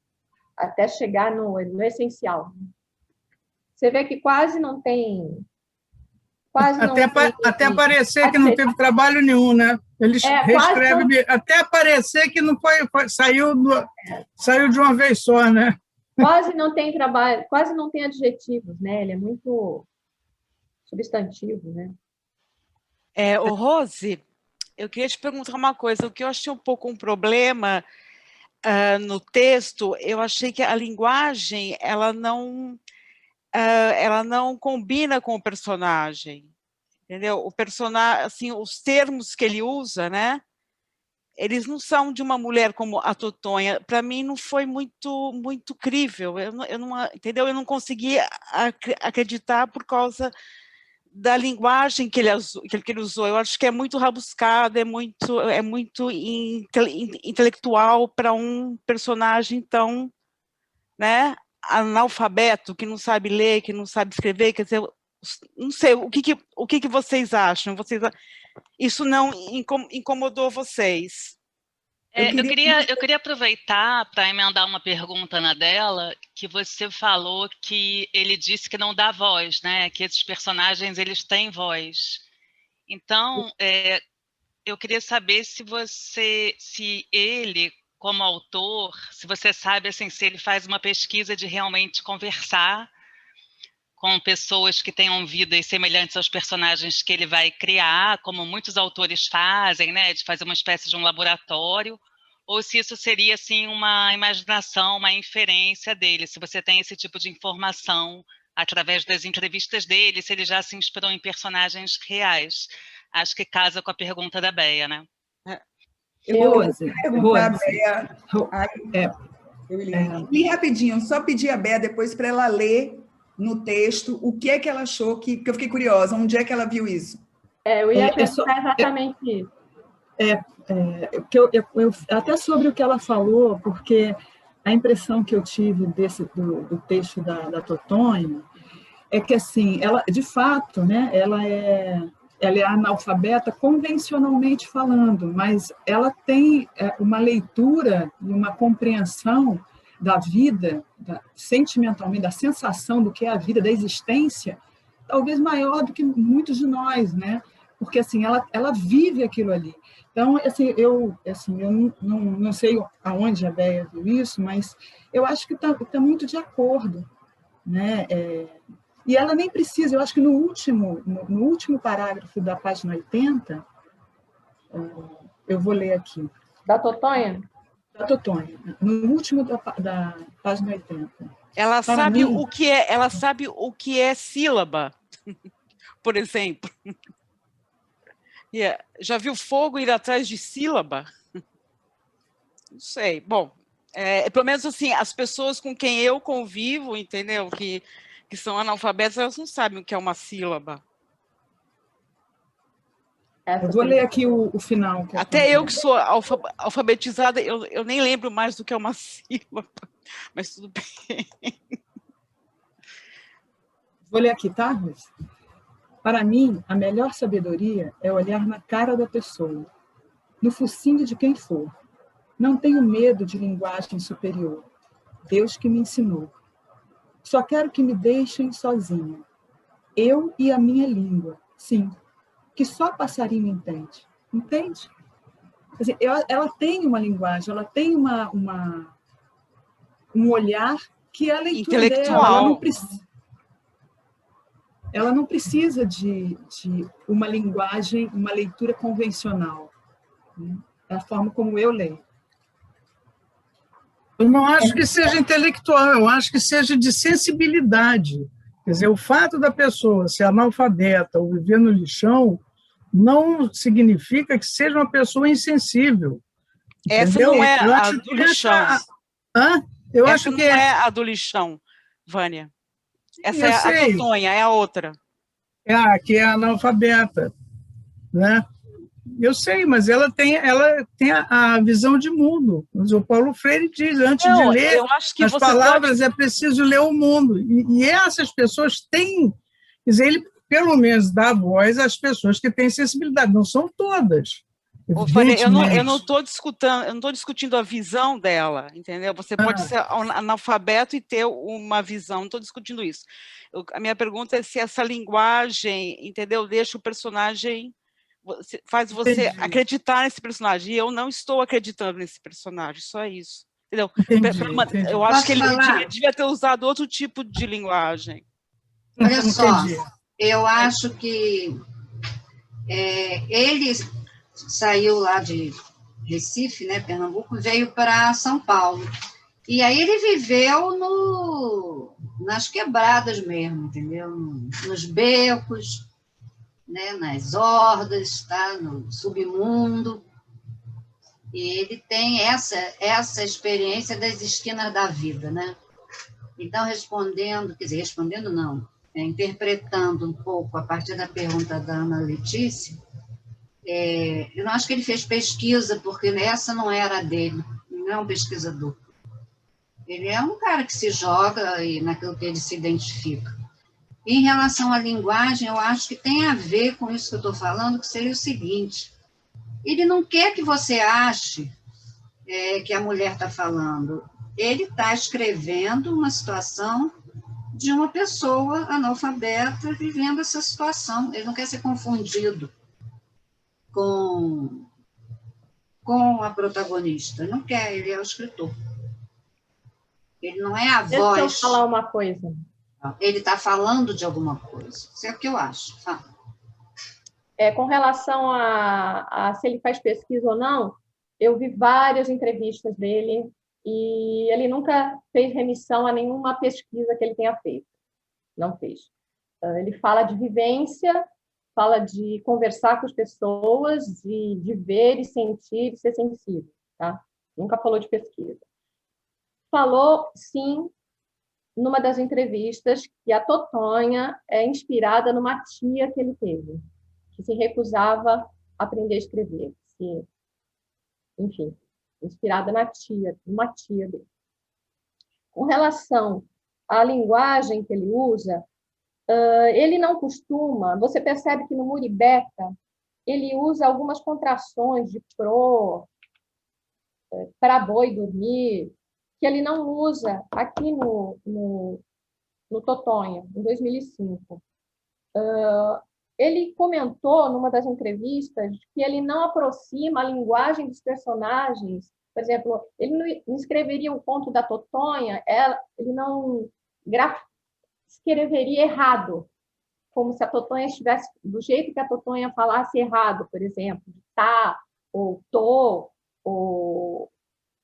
até chegar no essencial. Você vê que quase não tem... Até parecer que não teve trabalho nenhum, né? Ele reescreve até parecer que não saiu de uma vez só, né? Quase não tem trabalho, quase não tem adjetivos, né? Ele é muito substantivo, né? Rose, eu queria te perguntar uma coisa. O que eu achei um pouco um problema no texto, eu achei que a linguagem ela não combina com o personagem, entendeu? O personagem, assim, os termos que ele usa, né? Eles não são de uma mulher como a Totonha. Para mim não foi muito crível. Entendeu? Eu não consegui acreditar por causa da linguagem que ele usou. Eu acho que é muito rabuscado, é muito intelectual para um personagem tão, né, analfabeto, que não sabe ler, que não sabe escrever. Quer dizer, não sei, o que vocês acham? Isso não incomodou vocês? Eu queria aproveitar para emendar uma pergunta na dela, que você falou que ele disse que não dá voz, né? Que esses personagens eles têm voz. Então, eu queria saber se ele, como autor, se você sabe assim, se ele faz uma pesquisa de realmente conversar com pessoas que tenham vidas semelhantes aos personagens que ele vai criar, como muitos autores fazem, né, de fazer uma espécie de um laboratório, ou se isso seria assim uma imaginação, uma inferência dele, se você tem esse tipo de informação através das entrevistas dele, se ele já se inspirou em personagens reais. Acho que casa com a pergunta da Bea, né? Rose, li rapidinho, só pedi a Bea depois para ela ler no texto o que é que ela achou, que eu fiquei curiosa, onde é que ela viu isso? Eu ia perguntar exatamente isso. Até sobre o que ela falou, porque a impressão que eu tive do texto da Totonha é que, assim, ela, de fato, né, ela é analfabeta convencionalmente falando, mas ela tem uma leitura e uma compreensão da vida, sentimentalmente, da sensação do que é a vida, da existência, talvez maior do que muitos de nós, né? Porque, assim, ela vive aquilo ali. Então, assim, eu não sei aonde a Bea viu isso, mas eu acho que tá muito de acordo, né? E ela nem precisa, eu acho que no último parágrafo da página 80, eu vou ler aqui. Da Totonha? Da Totonha, no último da página 80. Ela sabe o que é sílaba, por exemplo. Já viu fogo ir atrás de sílaba? Não sei. Bom, pelo menos assim, as pessoas com quem eu convivo, entendeu? Que são analfabetas, elas não sabem o que é uma sílaba. Eu vou ler aqui o final. Até eu que sou alfabetizada, eu nem lembro mais do que é uma sílaba, mas tudo bem. Vou ler aqui, tá, Ruth? Para mim, a melhor sabedoria é olhar na cara da pessoa, no focinho de quem for. Não tenho medo de linguagem superior. Deus que me ensinou. Só quero que me deixem sozinha. Eu e a minha língua, sim, que só passarinho entende. Entende? Quer dizer, ela tem uma linguagem, ela tem um olhar que é a leitura intelectual. Dela. Ela não precisa de uma linguagem, uma leitura convencional. Né? É a forma como eu leio. Eu não acho que seja intelectual, eu acho que seja de sensibilidade. Quer dizer, o fato da pessoa ser analfabeta ou viver no lixão não significa que seja uma pessoa insensível. Essa entendeu? não é a do lixão. Essa não é a do lixão, Vânia. Essa é a Totonha, é a outra. Que é analfabeta, né? Eu sei, mas ela tem a visão de mundo. O Paulo Freire diz, antes de ler as palavras, é preciso ler o mundo. E essas pessoas têm... Quer dizer, ele, pelo menos, dá voz às pessoas que têm sensibilidade. Não são todas. Eu não estou discutindo a visão dela, entendeu? Você pode ser analfabeto e ter uma visão, não estou discutindo isso. A minha pergunta é se essa linguagem, entendeu, deixa o personagem, faz você acreditar nesse personagem. E eu não estou acreditando nesse personagem, só isso. Entendeu? Entendi. Eu acho que ele devia ter usado outro tipo de linguagem. Olha só, eu acho que ele saiu lá de Recife, né, Pernambuco, veio para São Paulo. E aí ele viveu nas quebradas mesmo, entendeu? Nos becos, né, nas hordas, tá? No submundo. E ele tem essa experiência das esquinas da vida, né? Então, interpretando um pouco a partir da pergunta da Ana Letícia, eu não acho que ele fez pesquisa, porque essa não era dele, ele não é um pesquisador. Ele é um cara que se joga naquilo que ele se identifica. E, em relação à linguagem, eu acho que tem a ver com isso que eu estou falando, que seria o seguinte: ele não quer que você ache que a mulher está falando. Ele está escrevendo uma situação de uma pessoa analfabeta vivendo essa situação. Ele não quer ser confundido com a protagonista. Ele não quer, ele é o escritor. Ele não é a voz. Deixa eu falar uma coisa. Ele está falando de alguma coisa. Isso é o que eu acho. Fala. Com relação a se ele faz pesquisa ou não, eu vi várias entrevistas dele e ele nunca fez remissão a nenhuma pesquisa que ele tenha feito. não fez. Ele fala de vivência, fala de conversar com as pessoas, de ver e sentir e ser sensível, tá? Nunca falou de pesquisa. Falou, sim, numa das entrevistas, que a Totonha é inspirada numa tia que ele teve, que se recusava a aprender a escrever, enfim, inspirada na tia, numa tia dele. Com relação à linguagem que ele usa, ele não costuma, você percebe que no Muribeca ele usa algumas contrações de para boi dormir, que ele não usa aqui no Totonha, em 2005. Ele comentou, numa das entrevistas, que ele não aproxima a linguagem dos personagens. Por exemplo, ele não escreveria um conto da Totonha, ele não escreveria errado, como se a Totonha estivesse, do jeito que a Totonha falasse errado, por exemplo, de tá, ou tô, ou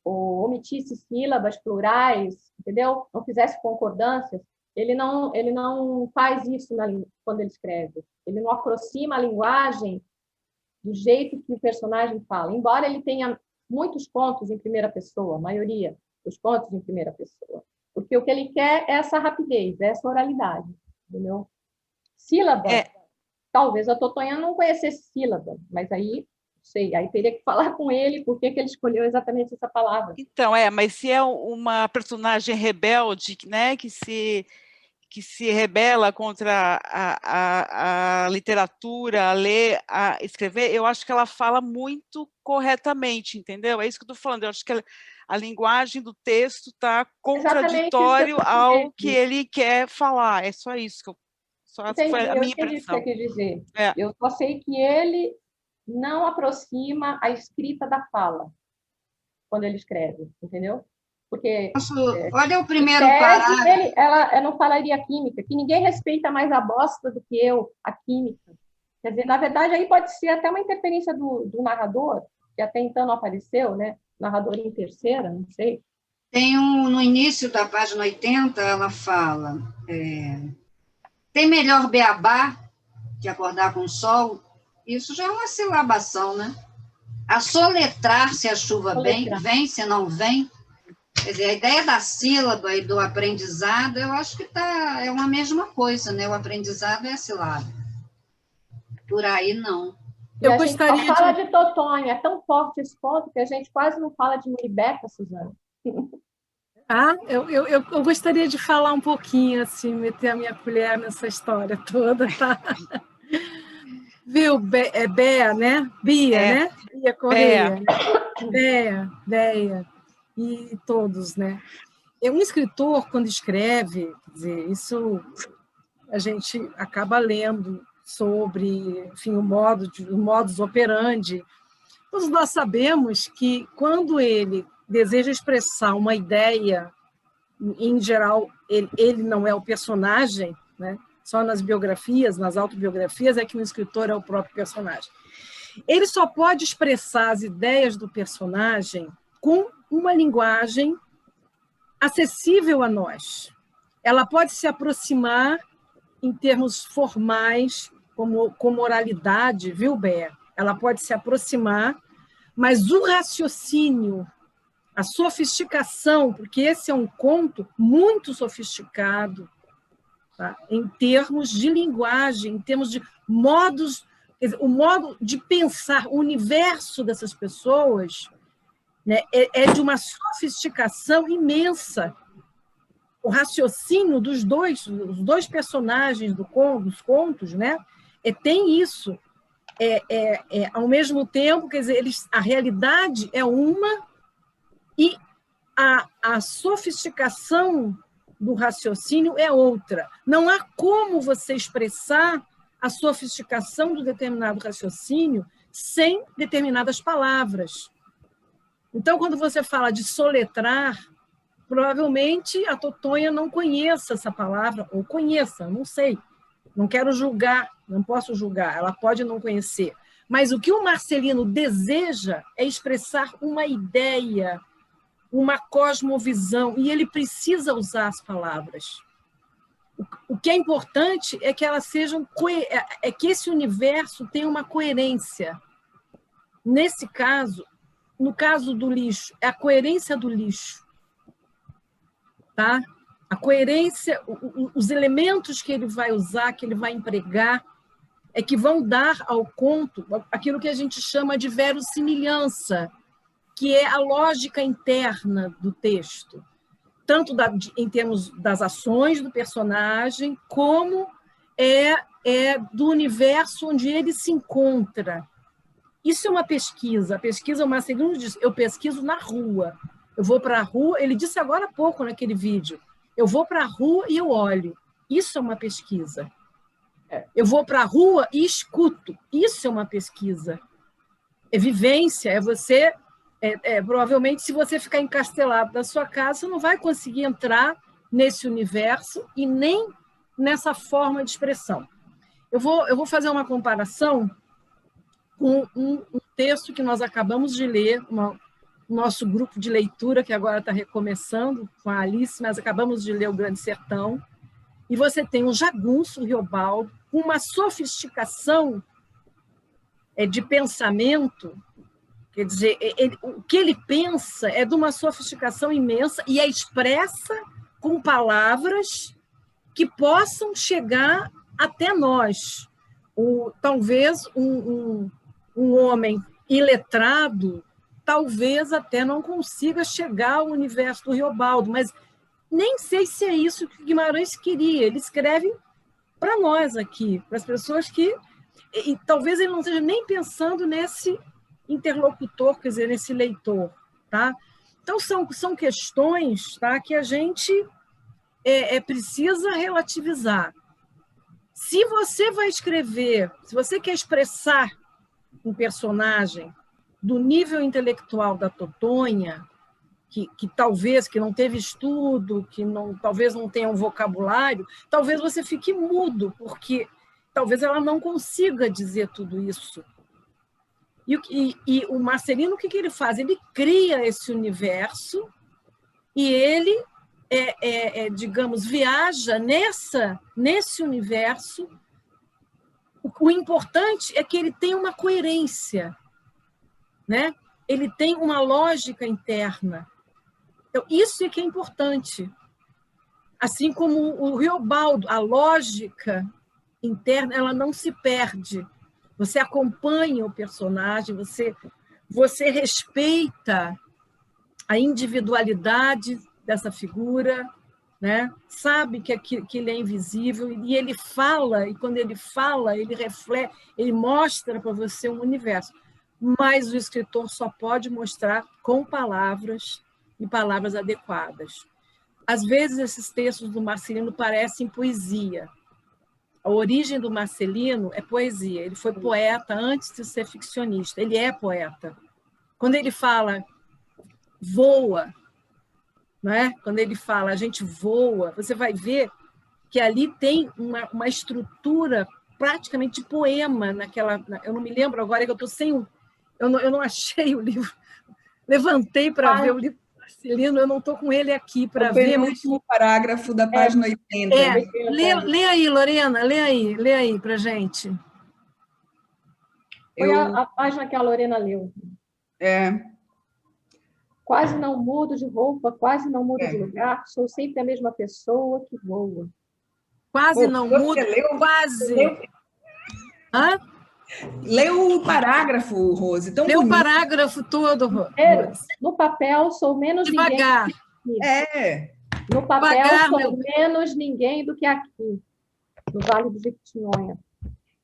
omitisse sílabas plurais, entendeu? Não fizesse concordâncias. Ele não faz isso quando ele escreve. Ele não aproxima a linguagem do jeito que o personagem fala. Embora ele tenha muitos contos em primeira pessoa, a maioria dos contos em primeira pessoa. Porque o que ele quer é essa rapidez, essa oralidade, entendeu? Sílaba, talvez a Totonha não conhecesse sílaba, mas aí, não sei, aí teria que falar com ele por que ele escolheu exatamente essa palavra. Então, mas se é uma personagem rebelde, né, que se rebela contra a literatura, a ler, a escrever, eu acho que ela fala muito corretamente, entendeu? É isso que eu estou falando, eu acho que a linguagem do texto está contraditório ao que ele quer falar, é só isso que foi a minha impressão. Eu entendi o que você quer dizer. Eu só sei que ele não aproxima a escrita da fala quando ele escreve, entendeu? Porque olha o primeiro parágrafo. Ela não falaria química, que ninguém respeita mais a bosta do que eu, a química. Quer dizer, na verdade, aí pode ser até uma interferência do narrador, que até então não apareceu, né? Narrador em terceira, não sei. No início da página 80, ela fala, tem melhor beabá que acordar com o sol? Isso já é uma silabação, né? Assoletrar se a chuva vem, se não vem. Quer dizer, a ideia da sílaba e do aprendizado, eu acho que é uma mesma coisa, né? O aprendizado é a sílaba. Por aí, não. Eu gostaria de falar de Totonha. É tão forte esse ponto que a gente quase não fala de Muribeca, Suzana. Eu gostaria de falar um pouquinho, assim, meter a minha colher nessa história toda, tá? Viu? Béa, né? Bia, né? Bia Correia. Béa. E todos, né? Um escritor, quando escreve, quer dizer, isso a gente acaba lendo sobre, enfim, o modus operandi. Todos nós sabemos que, quando ele deseja expressar uma ideia, em geral, ele não é o personagem, né? Só nas biografias, nas autobiografias, é que o escritor é o próprio personagem. Ele só pode expressar as ideias do personagem com uma linguagem acessível a nós. Ela pode se aproximar em termos formais, como oralidade, viu, Bé? Ela pode se aproximar, mas o raciocínio, a sofisticação, porque esse é um conto muito sofisticado, tá? Em termos de linguagem, em termos de modos, o modo de pensar, o universo dessas pessoas, né, é de uma sofisticação imensa. O raciocínio dos dois personagens dos contos, né, tem isso. Ao mesmo tempo, quer dizer, a realidade é uma e a sofisticação do raciocínio é outra. Não há como você expressar a sofisticação do determinado raciocínio sem determinadas palavras. Então, quando você fala de soletrar, provavelmente a Totonha não conheça essa palavra, ou conheça, não sei. Não quero julgar, não posso julgar, ela pode não conhecer. Mas o que o Marcelino deseja é expressar uma ideia, uma cosmovisão, e ele precisa usar as palavras. O que é importante é que elas sejam é que esse universo tenha uma coerência. Nesse caso, no caso do lixo, é a coerência do lixo, tá? A coerência, os elementos que ele vai usar, que ele vai empregar, é que vão dar ao conto aquilo que a gente chama de verossimilhança, que é a lógica interna do texto, tanto em termos das ações do personagem, como do universo onde ele se encontra. Isso é uma pesquisa. A pesquisa, o Marcelino diz, eu pesquiso na rua. Eu vou para a rua, ele disse agora há pouco naquele vídeo, eu vou para a rua e eu olho. Isso é uma pesquisa. Eu vou para a rua e escuto. Isso é uma pesquisa. É vivência, é você... provavelmente, se você ficar encastelado na sua casa, você não vai conseguir entrar nesse universo e nem nessa forma de expressão. Eu vou fazer uma comparação com um texto que nós acabamos de ler, nosso grupo de leitura, que agora está recomeçando com a Alice, mas acabamos de ler O Grande Sertão, e você tem um jagunço, o Riobaldo, com uma sofisticação de pensamento. Quer dizer, o que ele pensa é de uma sofisticação imensa e é expressa com palavras que possam chegar até nós. Talvez um homem iletrado, talvez até não consiga chegar ao universo do Riobaldo, mas nem sei se é isso que Guimarães queria. Ele escreve para nós aqui, para as pessoas que... E talvez ele não esteja nem pensando nesse interlocutor, quer dizer, nesse leitor, tá? Então, são questões, tá, que a gente precisa relativizar. Se você vai escrever, se você quer expressar um personagem do nível intelectual da Totonha, que talvez que não teve estudo, talvez não tenha um vocabulário, talvez você fique mudo, porque talvez ela não consiga dizer tudo isso. E o Marcelino, o que ele faz? Ele cria esse universo e ele, digamos, viaja nesse universo. O importante é que ele tem uma coerência, né? Ele tem uma lógica interna. Então, isso é que é importante. Assim como o Riobaldo, a lógica interna, ela não se perde. Você acompanha o personagem, você respeita a individualidade dessa figura, né? Sabe que ele é invisível e ele fala, e quando ele fala, ele reflete, ele mostra para você um universo. Mas o escritor só pode mostrar com palavras e palavras adequadas. Às vezes, esses textos do Marcelino parecem poesia. A origem do Marcelino é poesia. Ele foi poeta antes de ser ficcionista. Ele é poeta. Quando ele fala voa, né? Quando ele fala a gente voa, você vai ver que ali tem uma estrutura praticamente de poema naquela. Eu não me lembro agora, que eu estou sem o. Eu não achei o livro. Levantei para ver o livro do Marcelino, eu não estou com ele aqui para ver. O último parágrafo da página 80. Lê aí, Lorena, lê aí para a gente. Foi a página que a Lorena leu. Quase não mudo de roupa, quase não mudo de lugar, sou sempre a mesma pessoa que voa. Quase não mudo, quase. Hã? Leu o parágrafo, Rose. Tão Leu bonito. O parágrafo todo, Rose. No papel, sou menos devagar. Ninguém. No papel, devagar, sou menos ninguém do que aqui, no Vale do Jequitinhonha.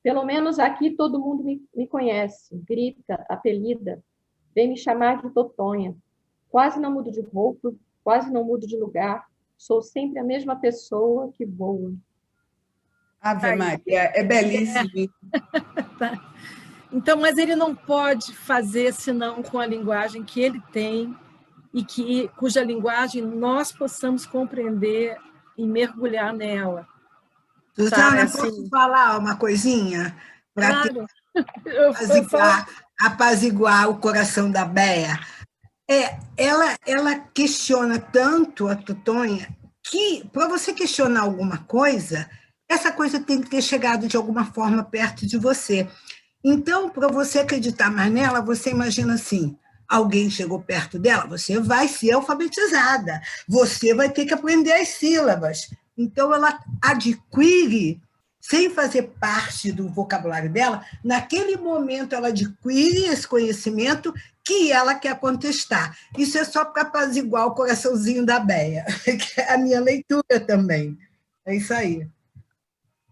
Pelo menos aqui todo mundo me conhece, grita, apelida, vem me chamar de Totonha. Quase não mudo de roupa, quase não mudo de lugar, sou sempre a mesma pessoa que voa. Ave Maria, é belíssimo. Então, mas ele não pode fazer senão com a linguagem que ele tem e cuja linguagem nós possamos compreender e mergulhar nela. Susana, posso falar uma coisinha? Claro. Apaziguar o coração da Béa. Ela questiona tanto a Totonha que, para você questionar alguma coisa, essa coisa tem que ter chegado de alguma forma perto de você. Então, para você acreditar mais nela, você imagina assim, alguém chegou perto dela, você vai ser alfabetizada, você vai ter que aprender as sílabas. Então, ela adquire, sem fazer parte do vocabulário dela, naquele momento ela adquire esse conhecimento que ela quer contestar. Isso é só para apaziguar o coraçãozinho da Béia, que é a minha leitura também. É isso aí.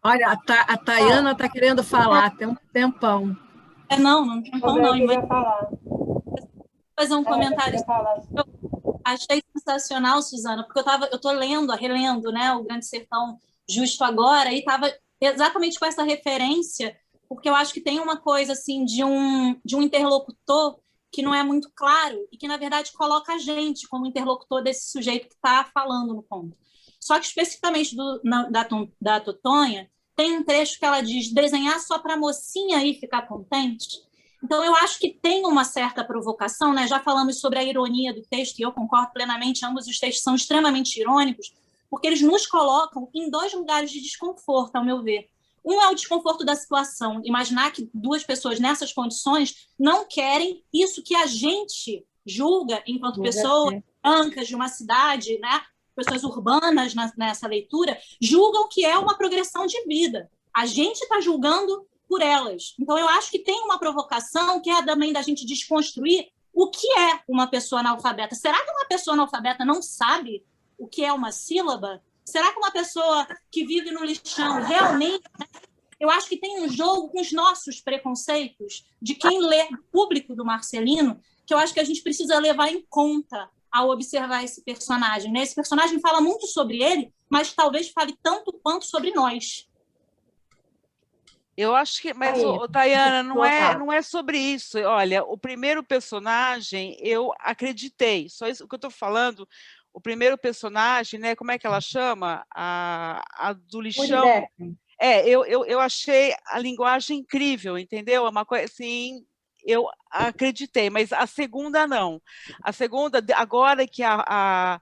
Olha, a Tayana está querendo falar, tem um tempão. Não tempão não. Eu queria falar. Fazer um comentário. Eu achei sensacional, Suzana, porque eu estou relendo, né, o Grande Sertão justo agora, e estava exatamente com essa referência, porque eu acho que tem uma coisa assim de um interlocutor que não é muito claro e que, na verdade, coloca a gente como interlocutor desse sujeito que está falando no conto. Só que, especificamente da Totonha, tem um trecho que ela diz: desenhar só para a mocinha e ficar contente. Então, eu acho que tem uma certa provocação, né? Já falamos sobre a ironia do texto, e eu concordo plenamente, ambos os textos são extremamente irônicos, porque eles nos colocam em dois lugares de desconforto, ao meu ver. Um é o desconforto da situação, imaginar que duas pessoas nessas condições não querem isso que a gente julga enquanto pessoas brancas de uma cidade, né? Pessoas urbanas nessa leitura, julgam que é uma progressão de vida. A gente está julgando por elas. Então, eu acho que tem uma provocação que é também da gente desconstruir o que é uma pessoa analfabeta. Será que uma pessoa analfabeta não sabe o que é uma sílaba? Será que uma pessoa que vive no lixão realmente... Eu acho que tem um jogo com os nossos preconceitos de quem lê, o público do Marcelino, que eu acho que a gente precisa levar em conta ao observar esse personagem, né? Esse personagem fala muito sobre ele, mas talvez fale tanto quanto sobre nós. Eu acho que, mas, Tayana, não é sobre isso. Olha, o primeiro personagem, eu acreditei. Só isso que eu estou falando. O primeiro personagem, né? Como é que ela chama? A do lixão. Eu achei a linguagem incrível, entendeu? É uma coisa assim. Eu acreditei, mas a segunda não. A segunda, agora que a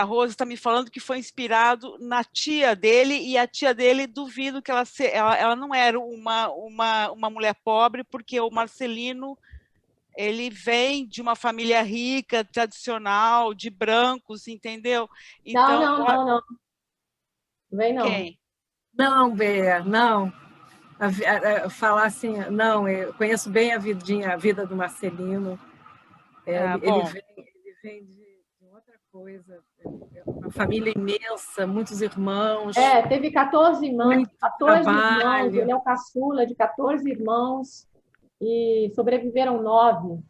Rose está me falando que foi inspirado na tia dele, e a tia dele, duvido que ela não era uma mulher pobre, porque o Marcelino, ele vem de uma família rica, tradicional, de brancos, entendeu? Então, não. Vem não. Quem? Não, Bea, não. Falar assim, não, eu conheço bem a vida do Marcelino. Ele vem de outra coisa, uma família imensa, muitos irmãos. Teve 14 irmãos, ele é o caçula de 14 irmãos e sobreviveram 9.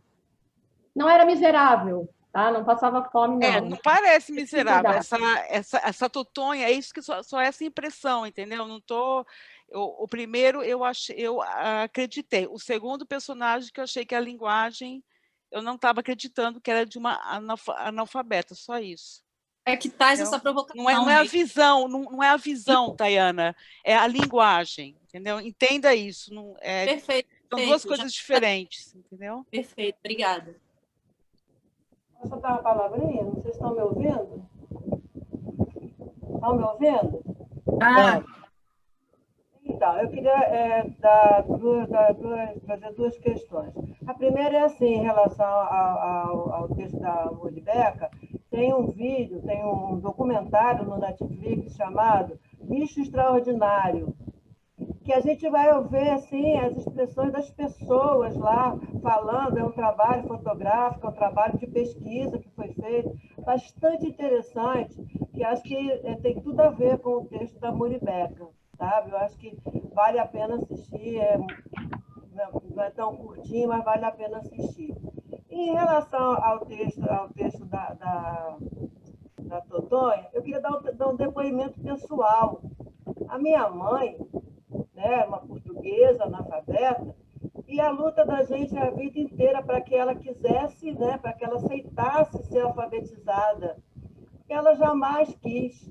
Não era miserável, tá? Não passava fome, não. Não parece miserável. Essa Totonha, é isso que só essa impressão, entendeu? Não tô. O primeiro eu acreditei. O segundo personagem que eu achei que a linguagem, eu não estava acreditando que era de uma analfabeta, só isso. É que traz essa provocação. Não é a visão, não é a visão, Tayana, é a linguagem, entendeu? Entenda isso. Perfeito. São duas coisas diferentes, entendeu? Perfeito, obrigada. Posso dar uma palavrinha? Vocês estão me ouvindo? Estão me ouvindo? Então, eu queria fazer duas questões. A primeira é assim, em relação ao texto da Muribeca, tem um documentário no Netflix chamado Bicho Extraordinário, que a gente vai ver assim, as expressões das pessoas lá falando. É um trabalho fotográfico, é um trabalho de pesquisa que foi feito, bastante interessante, que acho que tem tudo a ver com o texto da Muribeca. Sabe? Eu acho que vale a pena assistir, não é tão curtinho, mas vale a pena assistir. E em relação ao texto da Totonha, eu queria dar um depoimento pessoal. A minha mãe, né, uma portuguesa, analfabeta, e a luta da gente a vida inteira para que ela quisesse, né, para que ela aceitasse ser alfabetizada. Ela jamais quis.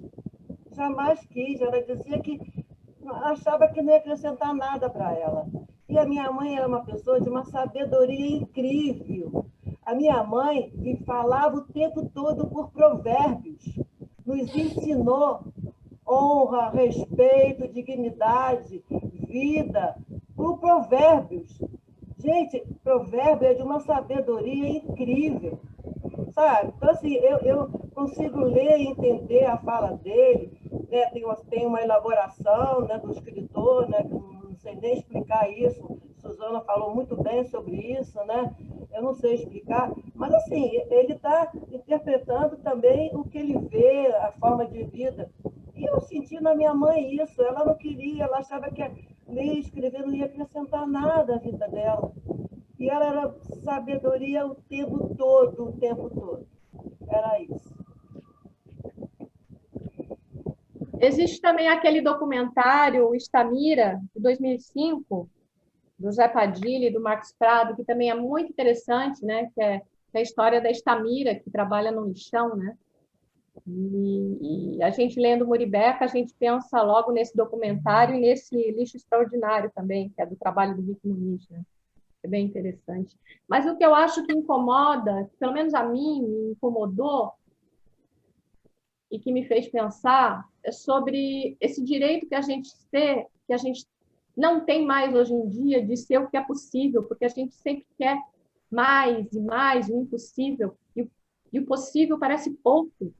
Ela dizia que achava que não ia acrescentar nada para ela. E a minha mãe era uma pessoa de uma sabedoria incrível. A minha mãe falava o tempo todo por provérbios. nos ensinou honra, respeito, dignidade, vida, por Provérbios. Gente, provérbio é de uma sabedoria incrível, sabe? Então, assim, eu consigo ler e entender a fala dele, né? Tem uma elaboração, né, do escritor, né, que eu não sei nem explicar isso. Suzana falou muito bem sobre isso, né? Eu não sei explicar, mas, assim, ele está interpretando também o que ele vê, a forma de vida. E eu senti na minha mãe isso, ela não queria, ela achava que ler e escrever não ia acrescentar nada à vida dela. E ela era sabedoria o tempo todo, o tempo todo. Era isso. Existe também aquele documentário, Estamira, de 2005, do Zé Padilha e do Marcos Prado, que também é muito interessante, né? Que é a história da Estamira, que trabalha no lixão, né? E a gente lendo Muribeca, a gente pensa logo nesse documentário e nesse Lixo Extraordinário também, que é do trabalho do Rick Muniz, né? É bem interessante. Mas o que eu acho que incomoda, pelo menos a mim, me incomodou e que me fez pensar, é sobre esse direito que a gente não tem mais hoje em dia de ser o que é possível, porque a gente sempre quer mais e mais, o impossível, e o possível parece pouco.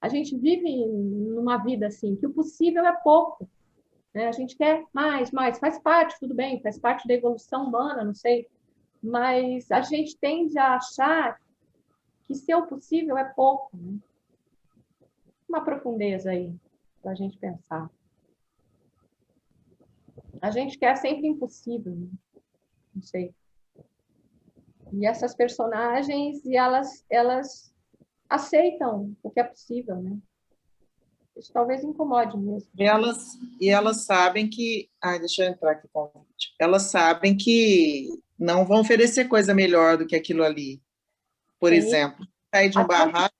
A gente vive numa vida assim, que o possível é pouco, né? A gente quer mais, faz parte, tudo bem, faz parte da evolução humana, não sei, mas a gente tende a achar que ser o possível é pouco, né? Uma profundeza aí para a gente pensar. A gente quer sempre impossível, né? Não sei. E essas personagens, elas aceitam o que é possível, né? Isso talvez incomode mesmo. E elas sabem que... Ai, deixa eu entrar aqui com o vídeo. Elas sabem que não vão oferecer coisa melhor do que aquilo ali. Por exemplo, sair de um barraco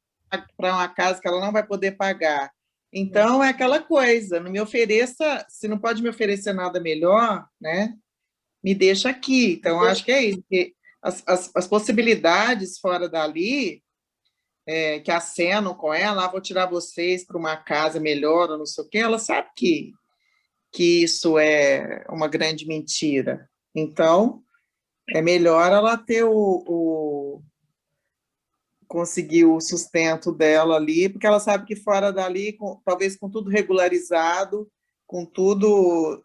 para uma casa que ela não vai poder pagar. Então, é aquela coisa, não me ofereça, se não pode me oferecer nada melhor, né? Me deixa aqui. Então, acho que é isso. Que as possibilidades fora dali, que acenam com ela, vou tirar vocês para uma casa melhor, ou não sei o quê, ela sabe que isso é uma grande mentira. Então, é melhor ela ter conseguir o sustento dela ali, porque ela sabe que fora dali, talvez com tudo regularizado, com tudo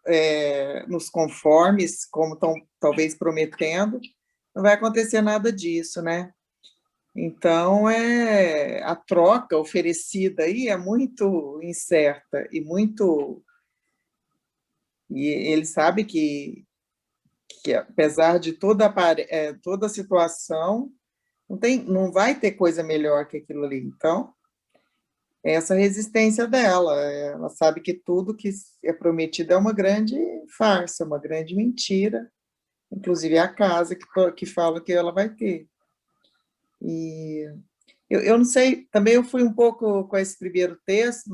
nos conformes, como estão talvez prometendo, não vai acontecer nada disso, né? Então, a troca oferecida aí é muito incerta e muito... E ele sabe que apesar de toda a situação, não vai ter coisa melhor que aquilo ali. Então, essa resistência dela, ela sabe que tudo que é prometido é uma grande farsa, uma grande mentira, inclusive a casa que fala que ela vai ter. E eu não sei, também eu fui um pouco com esse primeiro texto,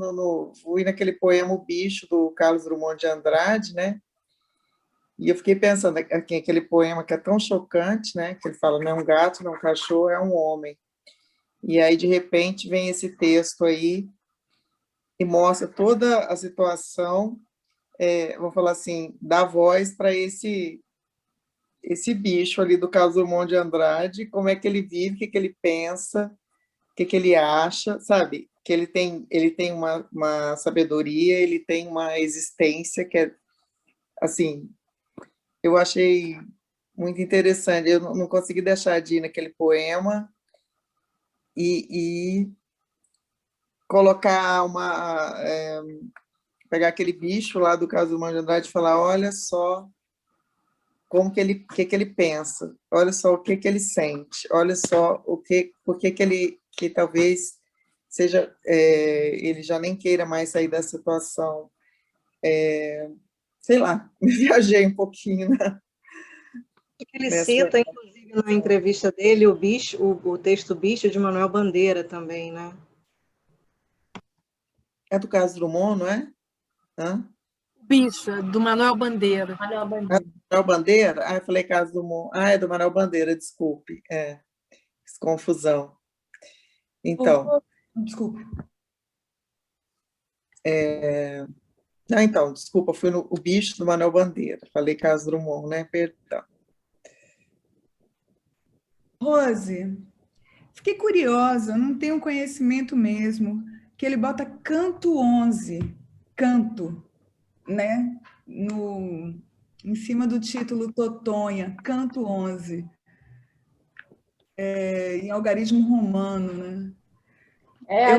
fui naquele poema O Bicho, do Carlos Drummond de Andrade, né? E eu fiquei pensando aqui, aquele poema que é tão chocante, né? Que ele fala, não é um gato, não é um cachorro, é um homem. E aí, de repente, vem esse texto aí e mostra toda a situação, vou falar assim, dá voz para esse bicho ali do Carlos Drummond de Andrade, como é que ele vive, o que ele pensa, o que ele acha, sabe? Que ele tem uma sabedoria, ele tem uma existência que é, assim, eu achei muito interessante. Eu não consegui deixar de ir naquele poema e colocar pegar aquele bicho lá do Carlos Drummond de Andrade e falar, olha só como que ele pensa, olha só o que ele sente, olha só por que ele talvez seja, ele já nem queira mais sair da situação. Sei lá, me viajei um pouquinho, né? Ele cita, inclusive, na entrevista dele, o texto Bicho, de Manuel Bandeira também, né? É do Carlos Drummond, não é? Hã? Bicho, do Manuel Bandeira. Manuel Bandeira? Ah, eu falei Carlos Drummond. Ah, é do Manuel Bandeira, desculpe. Confusão. Então. Desculpa. Então, desculpa, fui no O Bicho, do Manuel Bandeira. Falei Carlos Drummond, né? Perdão. Rose, fiquei curiosa, não tenho conhecimento mesmo, que ele bota canto 11, canto, né? Em cima do título Totonha, canto 11, em algarismo romano, né? É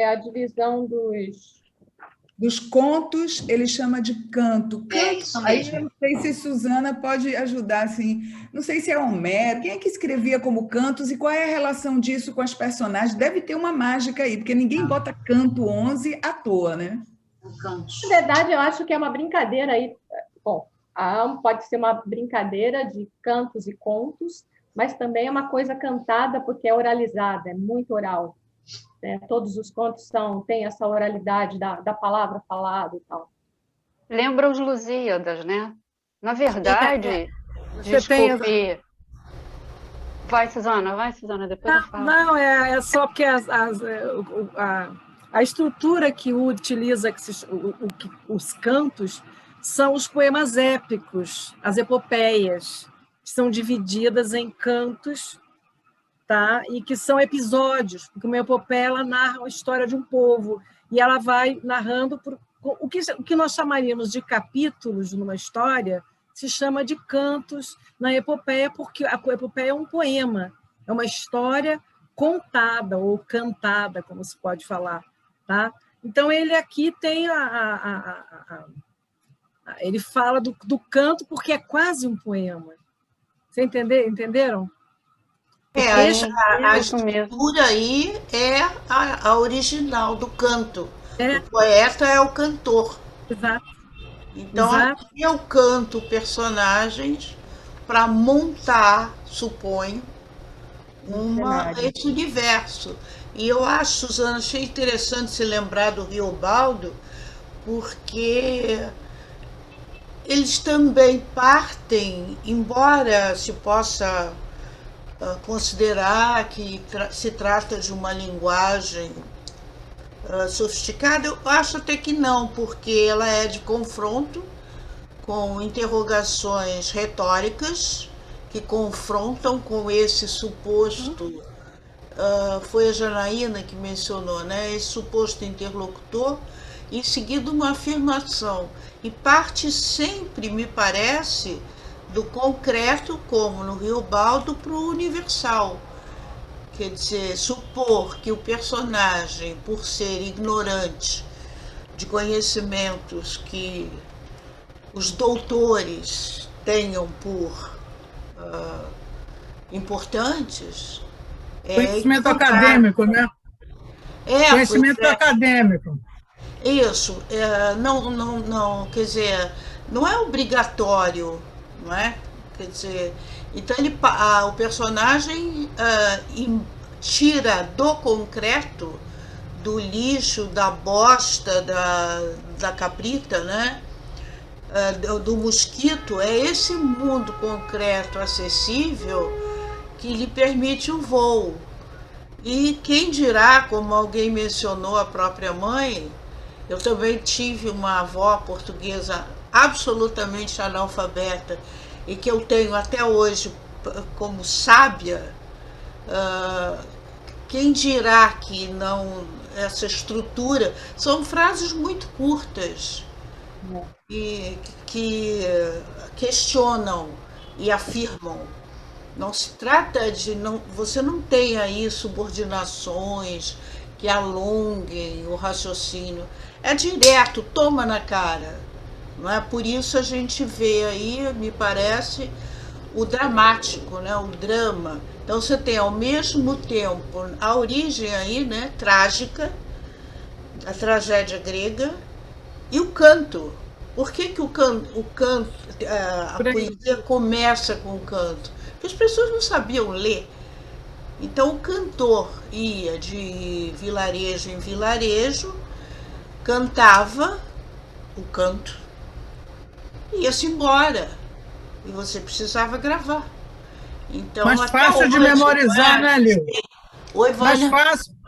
a divisão dos contos, ele chama de canto. Isso Aí mesmo. eu não sei se Suzana pode ajudar, assim, não sei se é Homero, quem é que escrevia como cantos e qual é a relação disso com as personagens? Deve ter uma mágica aí, porque ninguém bota canto 11 à toa, né? Na verdade, eu acho que é uma brincadeira aí. Bom, pode ser uma brincadeira de cantos e contos, mas também é uma coisa cantada porque é oralizada, é muito oral. Né? Todos os contos têm essa oralidade da palavra falada e tal. Lembra os Lusíadas, né? Na verdade, Você tem... desculpe. Vai, Suzana, depois eu falo. Não, é só porque a estrutura que utiliza os cantos são os poemas épicos, as epopeias, que são divididas em cantos, tá? E que são episódios, porque uma epopeia ela narra a história de um povo, e ela vai narrando o que nós chamaríamos de capítulos numa história, se chama de cantos na epopeia, porque a epopeia é um poema, é uma história contada ou cantada, como se pode falar. Tá? Então, ele aqui tem ele fala do canto porque é quase um poema. Você entenderam? A estrutura aí é a original do canto. O poeta é o cantor. Exato. Então, aqui eu canto personagens para montar, suponho, esse universo. E eu acho, Suzana, achei interessante se lembrar do Riobaldo, porque eles também partem, embora se possa considerar que se trata de uma linguagem sofisticada, eu acho até que não, porque ela é de confronto com interrogações retóricas que confrontam com esse suposto, foi a Janaína que mencionou, né, esse suposto interlocutor, e seguido uma afirmação, e parte sempre, me parece, do concreto, como no Riobaldo, para o universal. Quer dizer, supor que o personagem, por ser ignorante de conhecimentos que os doutores tenham por importantes... Conhecimento acadêmico, né? Conhecimento acadêmico. Isso, não, quer dizer, não é obrigatório, não é? Quer dizer, então o personagem tira do concreto, do lixo, da bosta, da cabrita, né? Do mosquito, é esse mundo concreto acessível que lhe permite o voo. E quem dirá, como alguém mencionou, a própria mãe, eu também tive uma avó portuguesa absolutamente analfabeta e que eu tenho até hoje como sábia. Quem dirá que não, essa estrutura, são frases muito curtas e que questionam e afirmam. Não se trata de... você não tem aí subordinações que alonguem o raciocínio. É direto, toma na cara. Não é? Por isso a gente vê aí, me parece, o dramático, né? O drama. Então você tem ao mesmo tempo a origem aí, né? Trágica, a tragédia grega, e o canto. Por que a poesia começa com o canto? Porque as pessoas não sabiam ler. Então o cantor ia de vilarejo em vilarejo, cantava o canto, ia-se embora. E você precisava gravar. Então, mais fácil de memorizar, né, Lil? Oi, Vânia.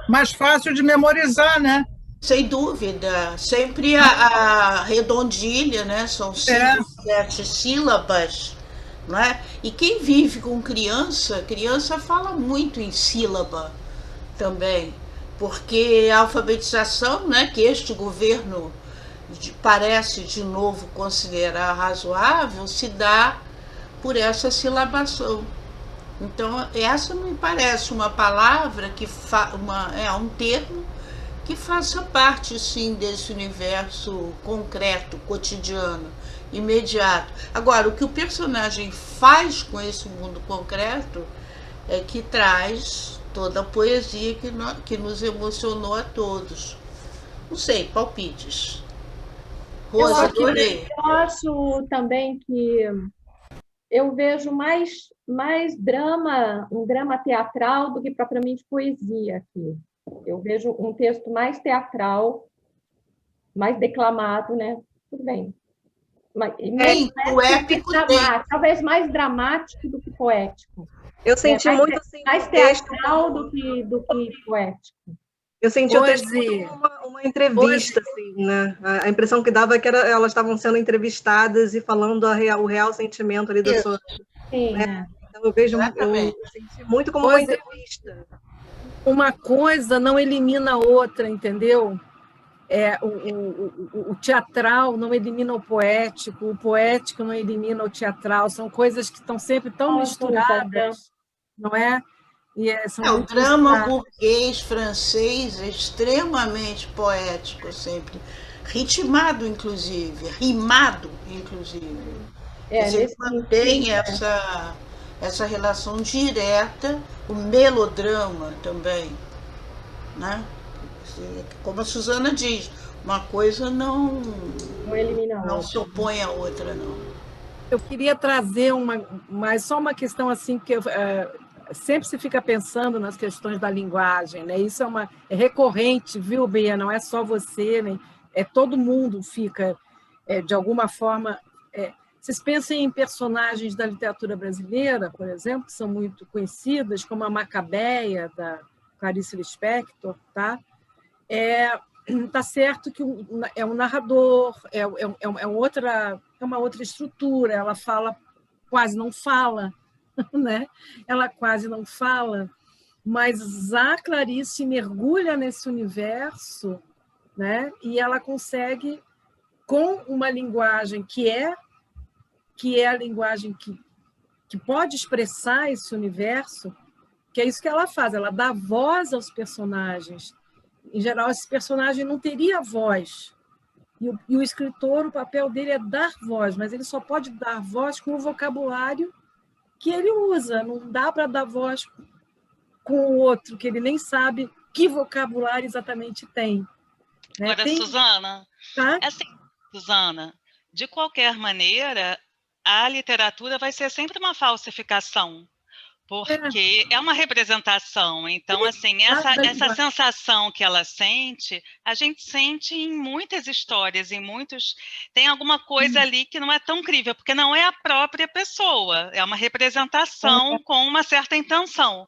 Mais fácil de memorizar, né? Sem dúvida, sempre a redondilha, né? São 5, 7 sílabas, não é? E quem vive com criança fala muito em sílaba também, porque a alfabetização, né, que este governo parece de novo considerar razoável, se dá por essa silabação. Então, essa me parece uma palavra que um termo que faça parte, sim, desse universo concreto, cotidiano, imediato. Agora, o que o personagem faz com esse mundo concreto é que traz toda a poesia que nos emocionou a todos. Não sei, palpites. Rosa, adorei. Eu acho também que eu vejo mais drama, um drama teatral do que propriamente poesia aqui. Eu vejo um texto mais teatral, mais declamado, né? Tudo bem. Talvez mais dramático do que poético. Eu senti muito assim, mais teatral do que poético. Eu senti o texto como uma entrevista, assim, né? A impressão que dava é que elas estavam sendo entrevistadas e falando o real sentimento ali da sua... Sim. Né? Então eu senti muito como uma entrevista. Uma coisa não elimina a outra, entendeu? O teatral não elimina o poético não elimina o teatral, são coisas que estão sempre tão misturadas, não é? O drama burguês francês é extremamente poético sempre, rimado, inclusive. Você mantém essa relação direta, o melodrama também, né? Como a Suzana diz, uma coisa não se opõe à outra, não. Eu queria trazer só uma questão assim, que sempre se fica pensando nas questões da linguagem, né? Isso é recorrente, viu, Bia? Não é só você, né? Todo mundo fica, de alguma forma... Vocês pensam em personagens da literatura brasileira, por exemplo, que são muito conhecidas, como a Macabeia, da Clarice Lispector, tá? Tá certo que é um narrador, é uma outra estrutura, ela quase não fala, né? Ela quase não fala, mas a Clarice mergulha nesse universo, né? E ela consegue, com uma linguagem que é a linguagem que pode expressar esse universo, que é isso que ela faz, ela dá voz aos personagens. Em geral, esse personagem não teria voz. E o escritor, o papel dele é dar voz, mas ele só pode dar voz com o vocabulário que ele usa. Não dá para dar voz com o outro, que ele nem sabe que vocabulário exatamente tem. Né? Agora, Suzana, Suzana, de qualquer maneira, a literatura vai ser sempre uma falsificação, porque é uma representação. Então, assim, essa sensação que ela sente, a gente sente em muitas histórias, tem alguma coisa ali que não é tão crível, porque não é a própria pessoa, é uma representação com uma certa intenção,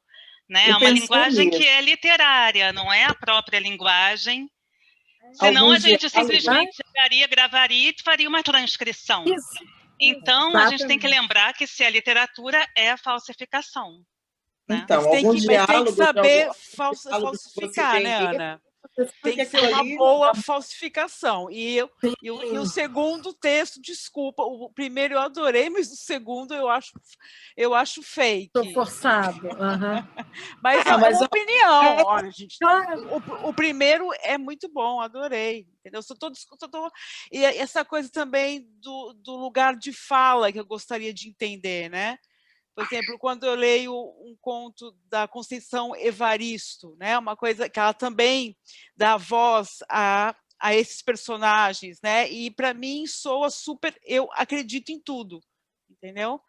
né? É uma linguagem que é literária, não é a própria linguagem. Senão a gente simplesmente gravaria e faria uma transcrição. Então, a gente tem que lembrar que se a literatura é falsificação. Né? Então, tem que saber falsificar, né, Ana? Tem que ser uma boa falsificação. E o segundo texto, desculpa, o primeiro eu adorei, mas o segundo eu acho fake. Estou forçado. Mas é uma opinião. Olha, gente, o primeiro é muito bom, adorei. Entendeu? E essa coisa também do lugar de fala que eu gostaria de entender, né? Por exemplo, quando eu leio um conto da Conceição Evaristo, né, uma coisa que ela também dá voz a esses personagens, né, e para mim soa super, eu acredito em tudo, entendeu?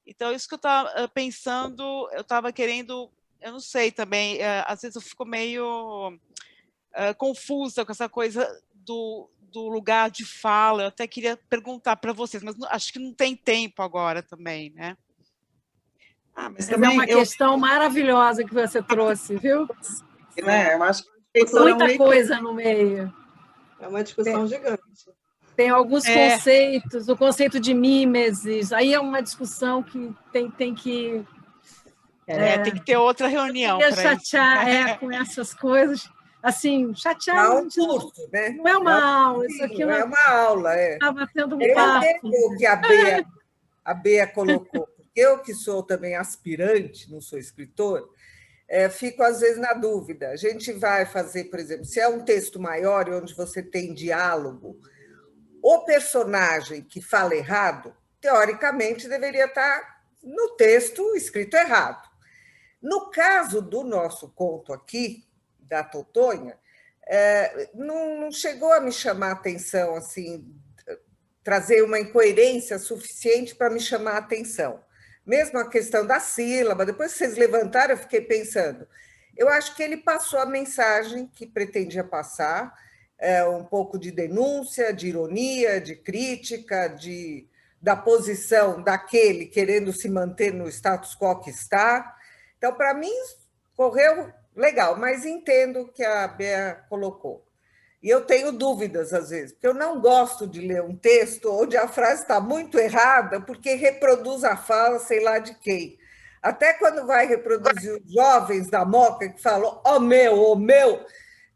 Então, isso que eu estava pensando, eu estava querendo, eu não sei também, às vezes eu fico meio confusa com essa coisa do lugar de fala. Eu até queria perguntar para vocês, mas acho que não tem tempo agora também, né? Mas também é uma questão maravilhosa que você trouxe, viu? Eu acho que muita coisa no meio. É uma discussão gigante. Tem alguns conceitos, o conceito de mimesis, aí é uma discussão que tem que... tem que ter outra reunião para chatear com essas coisas. Assim, chatear... Não é um curso, né? Não é uma aula, isso aqui é uma aula. Estava tendo um eu papo. entendo o que a Bea colocou. Eu, que sou também aspirante, não sou escritor, fico, às vezes, na dúvida. A gente vai fazer, por exemplo, se é um texto maior, onde você tem diálogo, o personagem que fala errado, teoricamente, deveria estar no texto escrito errado. No caso do nosso conto aqui, da Totonha, não chegou a me chamar a atenção, assim, trazer uma incoerência suficiente para me chamar a atenção. Mesmo a questão da sílaba, depois que vocês levantaram, eu fiquei pensando. Eu acho que ele passou a mensagem que pretendia passar, um pouco de denúncia, de ironia, de crítica, da posição daquele querendo se manter no status quo que está. Então, para mim, correu legal, mas entendo o que a Bea colocou. E eu tenho dúvidas, às vezes, porque eu não gosto de ler um texto onde a frase está muito errada, porque reproduz a fala, sei lá de quem. Até quando vai reproduzir os jovens da Moca que falam ó meu,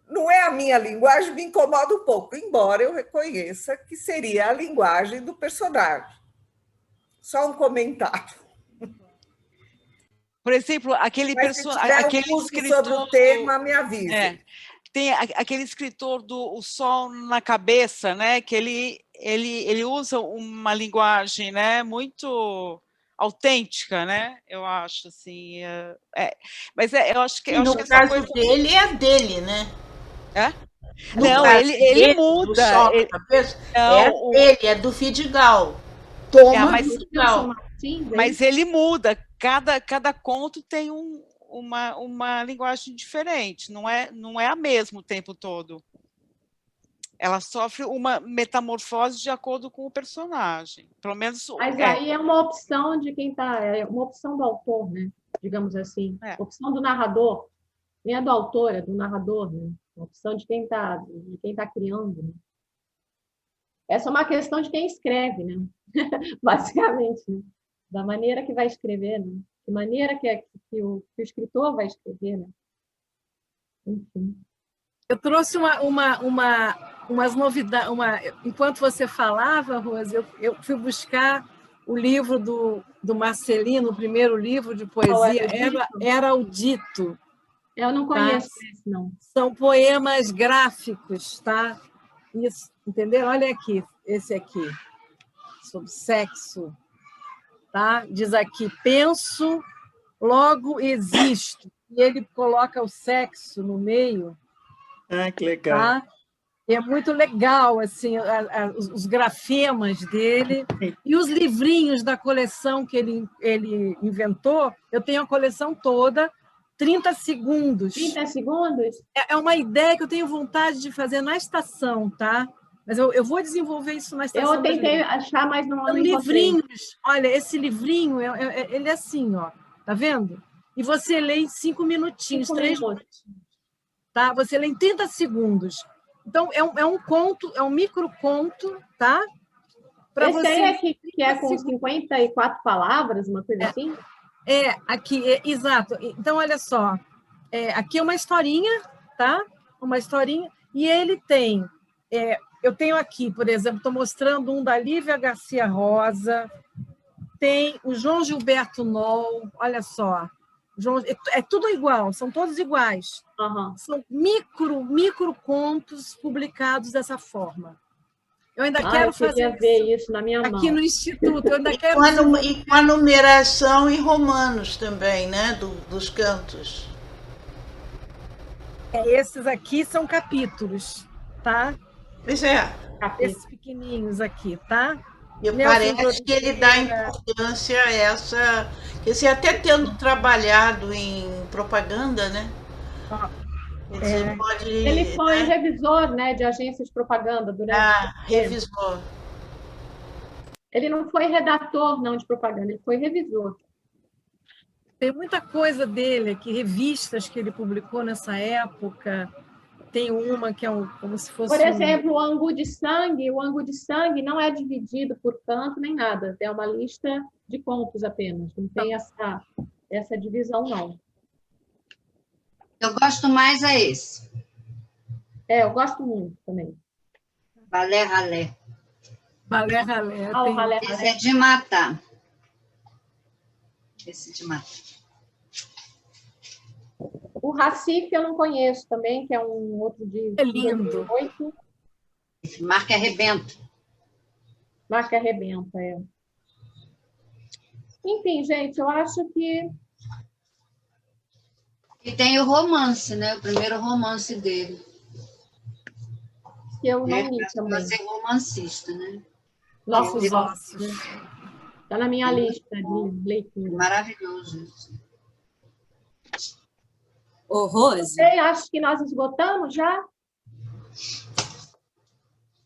não é a minha linguagem, me incomoda um pouco, embora eu reconheça que seria a linguagem do personagem. Só um comentário. Por exemplo, aquele escritor sobre o tema, me avise. Tem aquele escritor do O Sol na Cabeça, né? Que ele usa uma linguagem, né, muito autêntica, né? Eu acho assim. Mas eu acho que no caso dele é a dele, né? Não, ele muda. Ele é do Vidigal. Toma Vidigal. Mas ele muda. Cada conto tem uma linguagem diferente. Não é a mesma o tempo todo. Ela sofre uma metamorfose de acordo com o personagem. Pelo menos. Mas aí é uma opção de quem está, é uma opção do autor, né? Digamos assim, opção do narrador. Nem é do autor, é do narrador, né? Uma opção de quem tá criando. Né? Essa é uma questão de quem escreve, né? Basicamente, né? Da maneira que vai escrever, né? De maneira que o escritor vai escrever, né? Enfim. Eu trouxe umas novidades. Enquanto você falava, Rose, eu fui buscar o livro do Marcelino, o primeiro livro de poesia, Era o Dito. Eu não conheço esse, não. São poemas gráficos, tá? Isso, entendeu? Olha aqui, esse aqui, sobre sexo. Tá? Diz aqui, penso, logo existo. E ele coloca o sexo no meio. Que legal. Tá? E é muito legal assim, os grafemas dele. E os livrinhos da coleção que ele inventou, eu tenho a coleção toda, 30 segundos. 30 segundos? É uma ideia que eu tenho vontade de fazer na estação, tá? Mas eu vou desenvolver isso na estação. Eu tentei achar, mas não encontrei. Livrinhos. Olha, esse livrinho, ele é assim, ó. Tá vendo? E você lê em 5 minutinhos, 3 minutos. Tá? Você lê em 30 segundos. Então, é um conto, é um microconto, tá? Esse você... aí que é com 54 palavras, uma coisa assim? Aqui, exato. Então, olha só. Aqui é uma historinha, tá? Uma historinha. E ele tem... eu tenho aqui, por exemplo, estou mostrando um da Lívia Garcia Rosa, tem o João Gilberto Noll, olha só, é tudo igual, são todos iguais. Uhum. São micro contos publicados dessa forma. Eu ainda quero fazer ver isso na minha mão. Aqui no Instituto. Eu ainda quero e com a numeração em romanos também, né? Dos cantos. Esses aqui são capítulos, tá? Pois é. Esses pequenininhos aqui, tá? E parece que ele dá importância a essa... Que você até tendo trabalhado em propaganda, né? Ele foi revisor, né, de agências de propaganda durante... revisor. Ele não foi redator, não, de propaganda, ele foi revisor. Tem muita coisa dele aqui, revistas que ele publicou nessa época. tem uma que é como se fosse... Por exemplo, o angu de sangue não é dividido por canto nem nada. É uma lista de contos apenas. Não tem essa divisão, não. Eu gosto mais é esse. Eu gosto muito também. Balé Ralé. Balé Ralé. Esse é de matar. Esse de matar. O Recife eu não conheço também, que é um outro de... É lindo. 2008. Marca Arrebenta. Marca Arrebenta, é. Enfim, gente, eu acho que... E tem o romance, né? O primeiro romance dele. Que eu não li também. Você é romancista, né? Nossos Ossos. Está na minha lista de leitura. Maravilhoso isso. Ô, Rose. Acho que nós esgotamos já.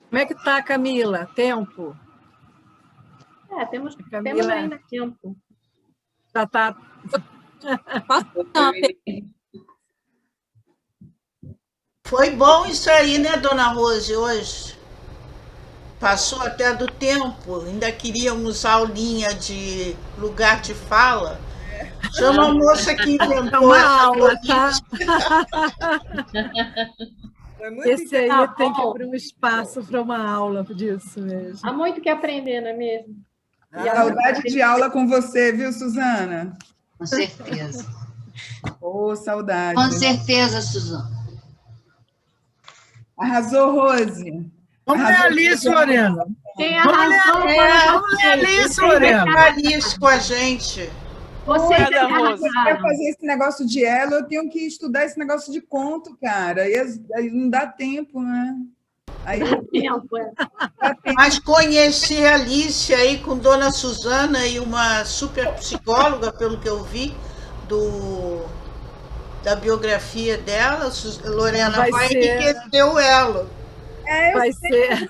Como é que está, Camila? Tempo? Temos Camila... ainda tempo. Já está... Foi bom isso aí, né, dona Rose, hoje? Passou até do tempo. Ainda queríamos aulinha de lugar de fala. Chama a moça que inventou uma essa aula, tá? Esse aí tem que abrir um espaço para uma aula disso mesmo. Há muito que aprender, não é mesmo? Saudade de aula com você, viu, Suzana? Com certeza. Saudade. Com certeza, Suzana. Arrasou, Rose. Vamos ler a Alice, Lorena. Vamos ler a Alice, Lorena. Alice com a gente. Você quer fazer esse negócio de ela, eu tenho que estudar esse negócio de conto, cara. Aí não dá tempo, né? Aí Mas conheci a Alice aí com Dona Suzana e uma super psicóloga, pelo que eu vi, da biografia dela. Lorena vai enriquecer o elo. Vai ser.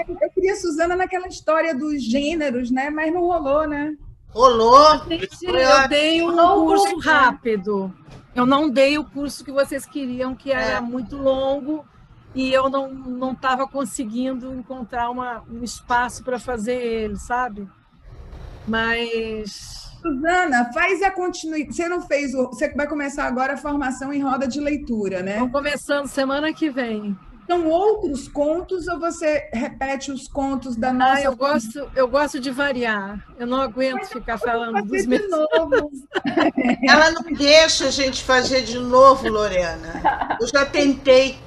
Eu queria Suzana naquela história dos gêneros, né? Mas não rolou, né? Rolou. Eu dei um curso rápido. Eu não dei o curso que vocês queriam, que era muito longo, e eu não estava conseguindo encontrar um espaço para fazer ele, sabe? Mas... Suzana, faz a continuidade. Você não fez Você vai começar agora a formação em roda de leitura, né? Estou começando semana que vem. São outros contos ou você repete os contos da nossa... Eu gosto de variar. Eu não aguento ficar falando dos meus... Ela não deixa a gente fazer de novo, Lorena. Eu já tentei.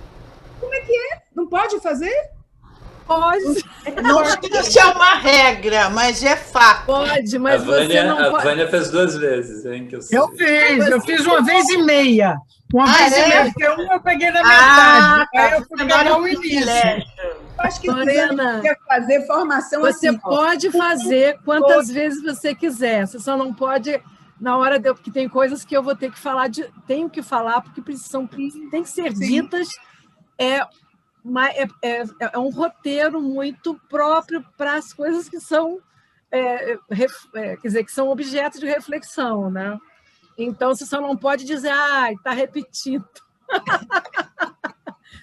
Como é que é? Não pode fazer? Pode. Não sei se é uma regra, mas é fato. Pode, mas você não pode... A Vânia fez 2 vezes, hein? Que eu fiz uma vez e meia. Uma vez e meia, porque eu peguei na metade. Aí eu fui pegar o início. Acho que Lorena, quer fazer formação você assim, pode fazer quantas vezes você quiser. Você só não pode... Na hora porque tem coisas que eu vou ter que falar, tenho que falar, porque tem que ser ditas. É um roteiro muito próprio para as coisas que são, quer dizer, que são objetos de reflexão, né? Então, você só não pode dizer, está repetindo.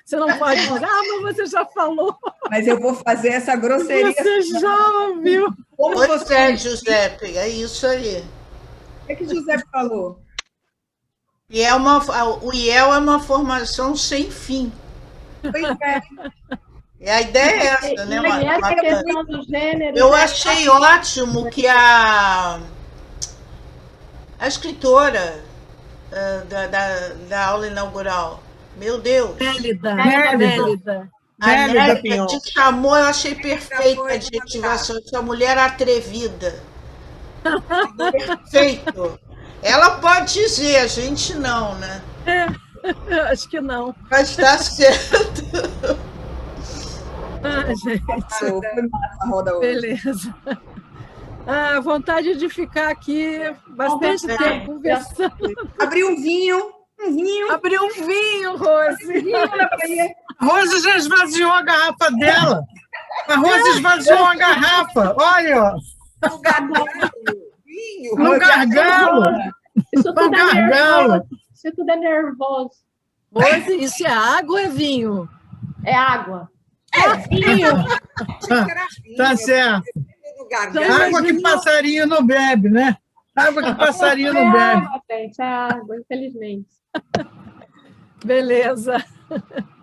Você não pode dizer, mas você já falou. Mas eu vou fazer essa grosseria. Você já ouviu. Como você é, Giuseppe? É isso aí. O que Giuseppe falou? O IEL é uma formação sem fim. A ideia é essa, né, Marta? Eu achei ótimo que a escritora da aula inaugural, meu Deus, Nélida te chamou, eu achei perfeita a adjetivação, essa mulher atrevida. Perfeito. Ela pode dizer, a gente não, né? Acho que não. Mas está certo. Gente. Beleza. Vontade de ficar aqui bastante tempo conversando. Abrir um vinho. Abrir um vinho, Rose. A Rose já esvaziou a garrafa dela. A Rose esvaziou a garrafa. Olha, ó. No gargalo. Isso tudo é nervoso. Rose, isso é água ou é vinho? É água. É vinho. Tá certo. Água que passarinho não bebe, né? Água que passarinho não bebe. Água, gente, é água, infelizmente. Beleza.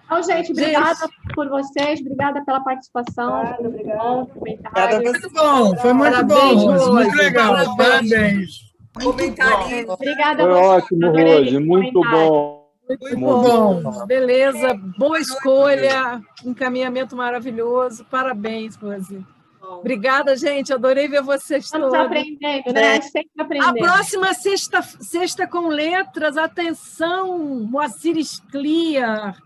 Então, gente, obrigada por vocês, obrigada pela participação. Muito bom, foi muito bom, Rose, muito legal. Parabéns. Obrigada Foi a vocês. ótimo, Rose, muito bom. Muito bom. Beleza, boa escolha, encaminhamento maravilhoso. Parabéns, Rose. Obrigada, gente. Adorei ver vocês Estamos todos. aprendendo, né? Sempre aprendendo. A próxima sexta com letras, atenção, Moacir Scliar,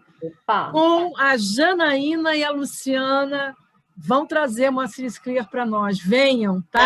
com a Janaína e a Luciana, vão trazer Moacir Scliar para nós. Venham, tá?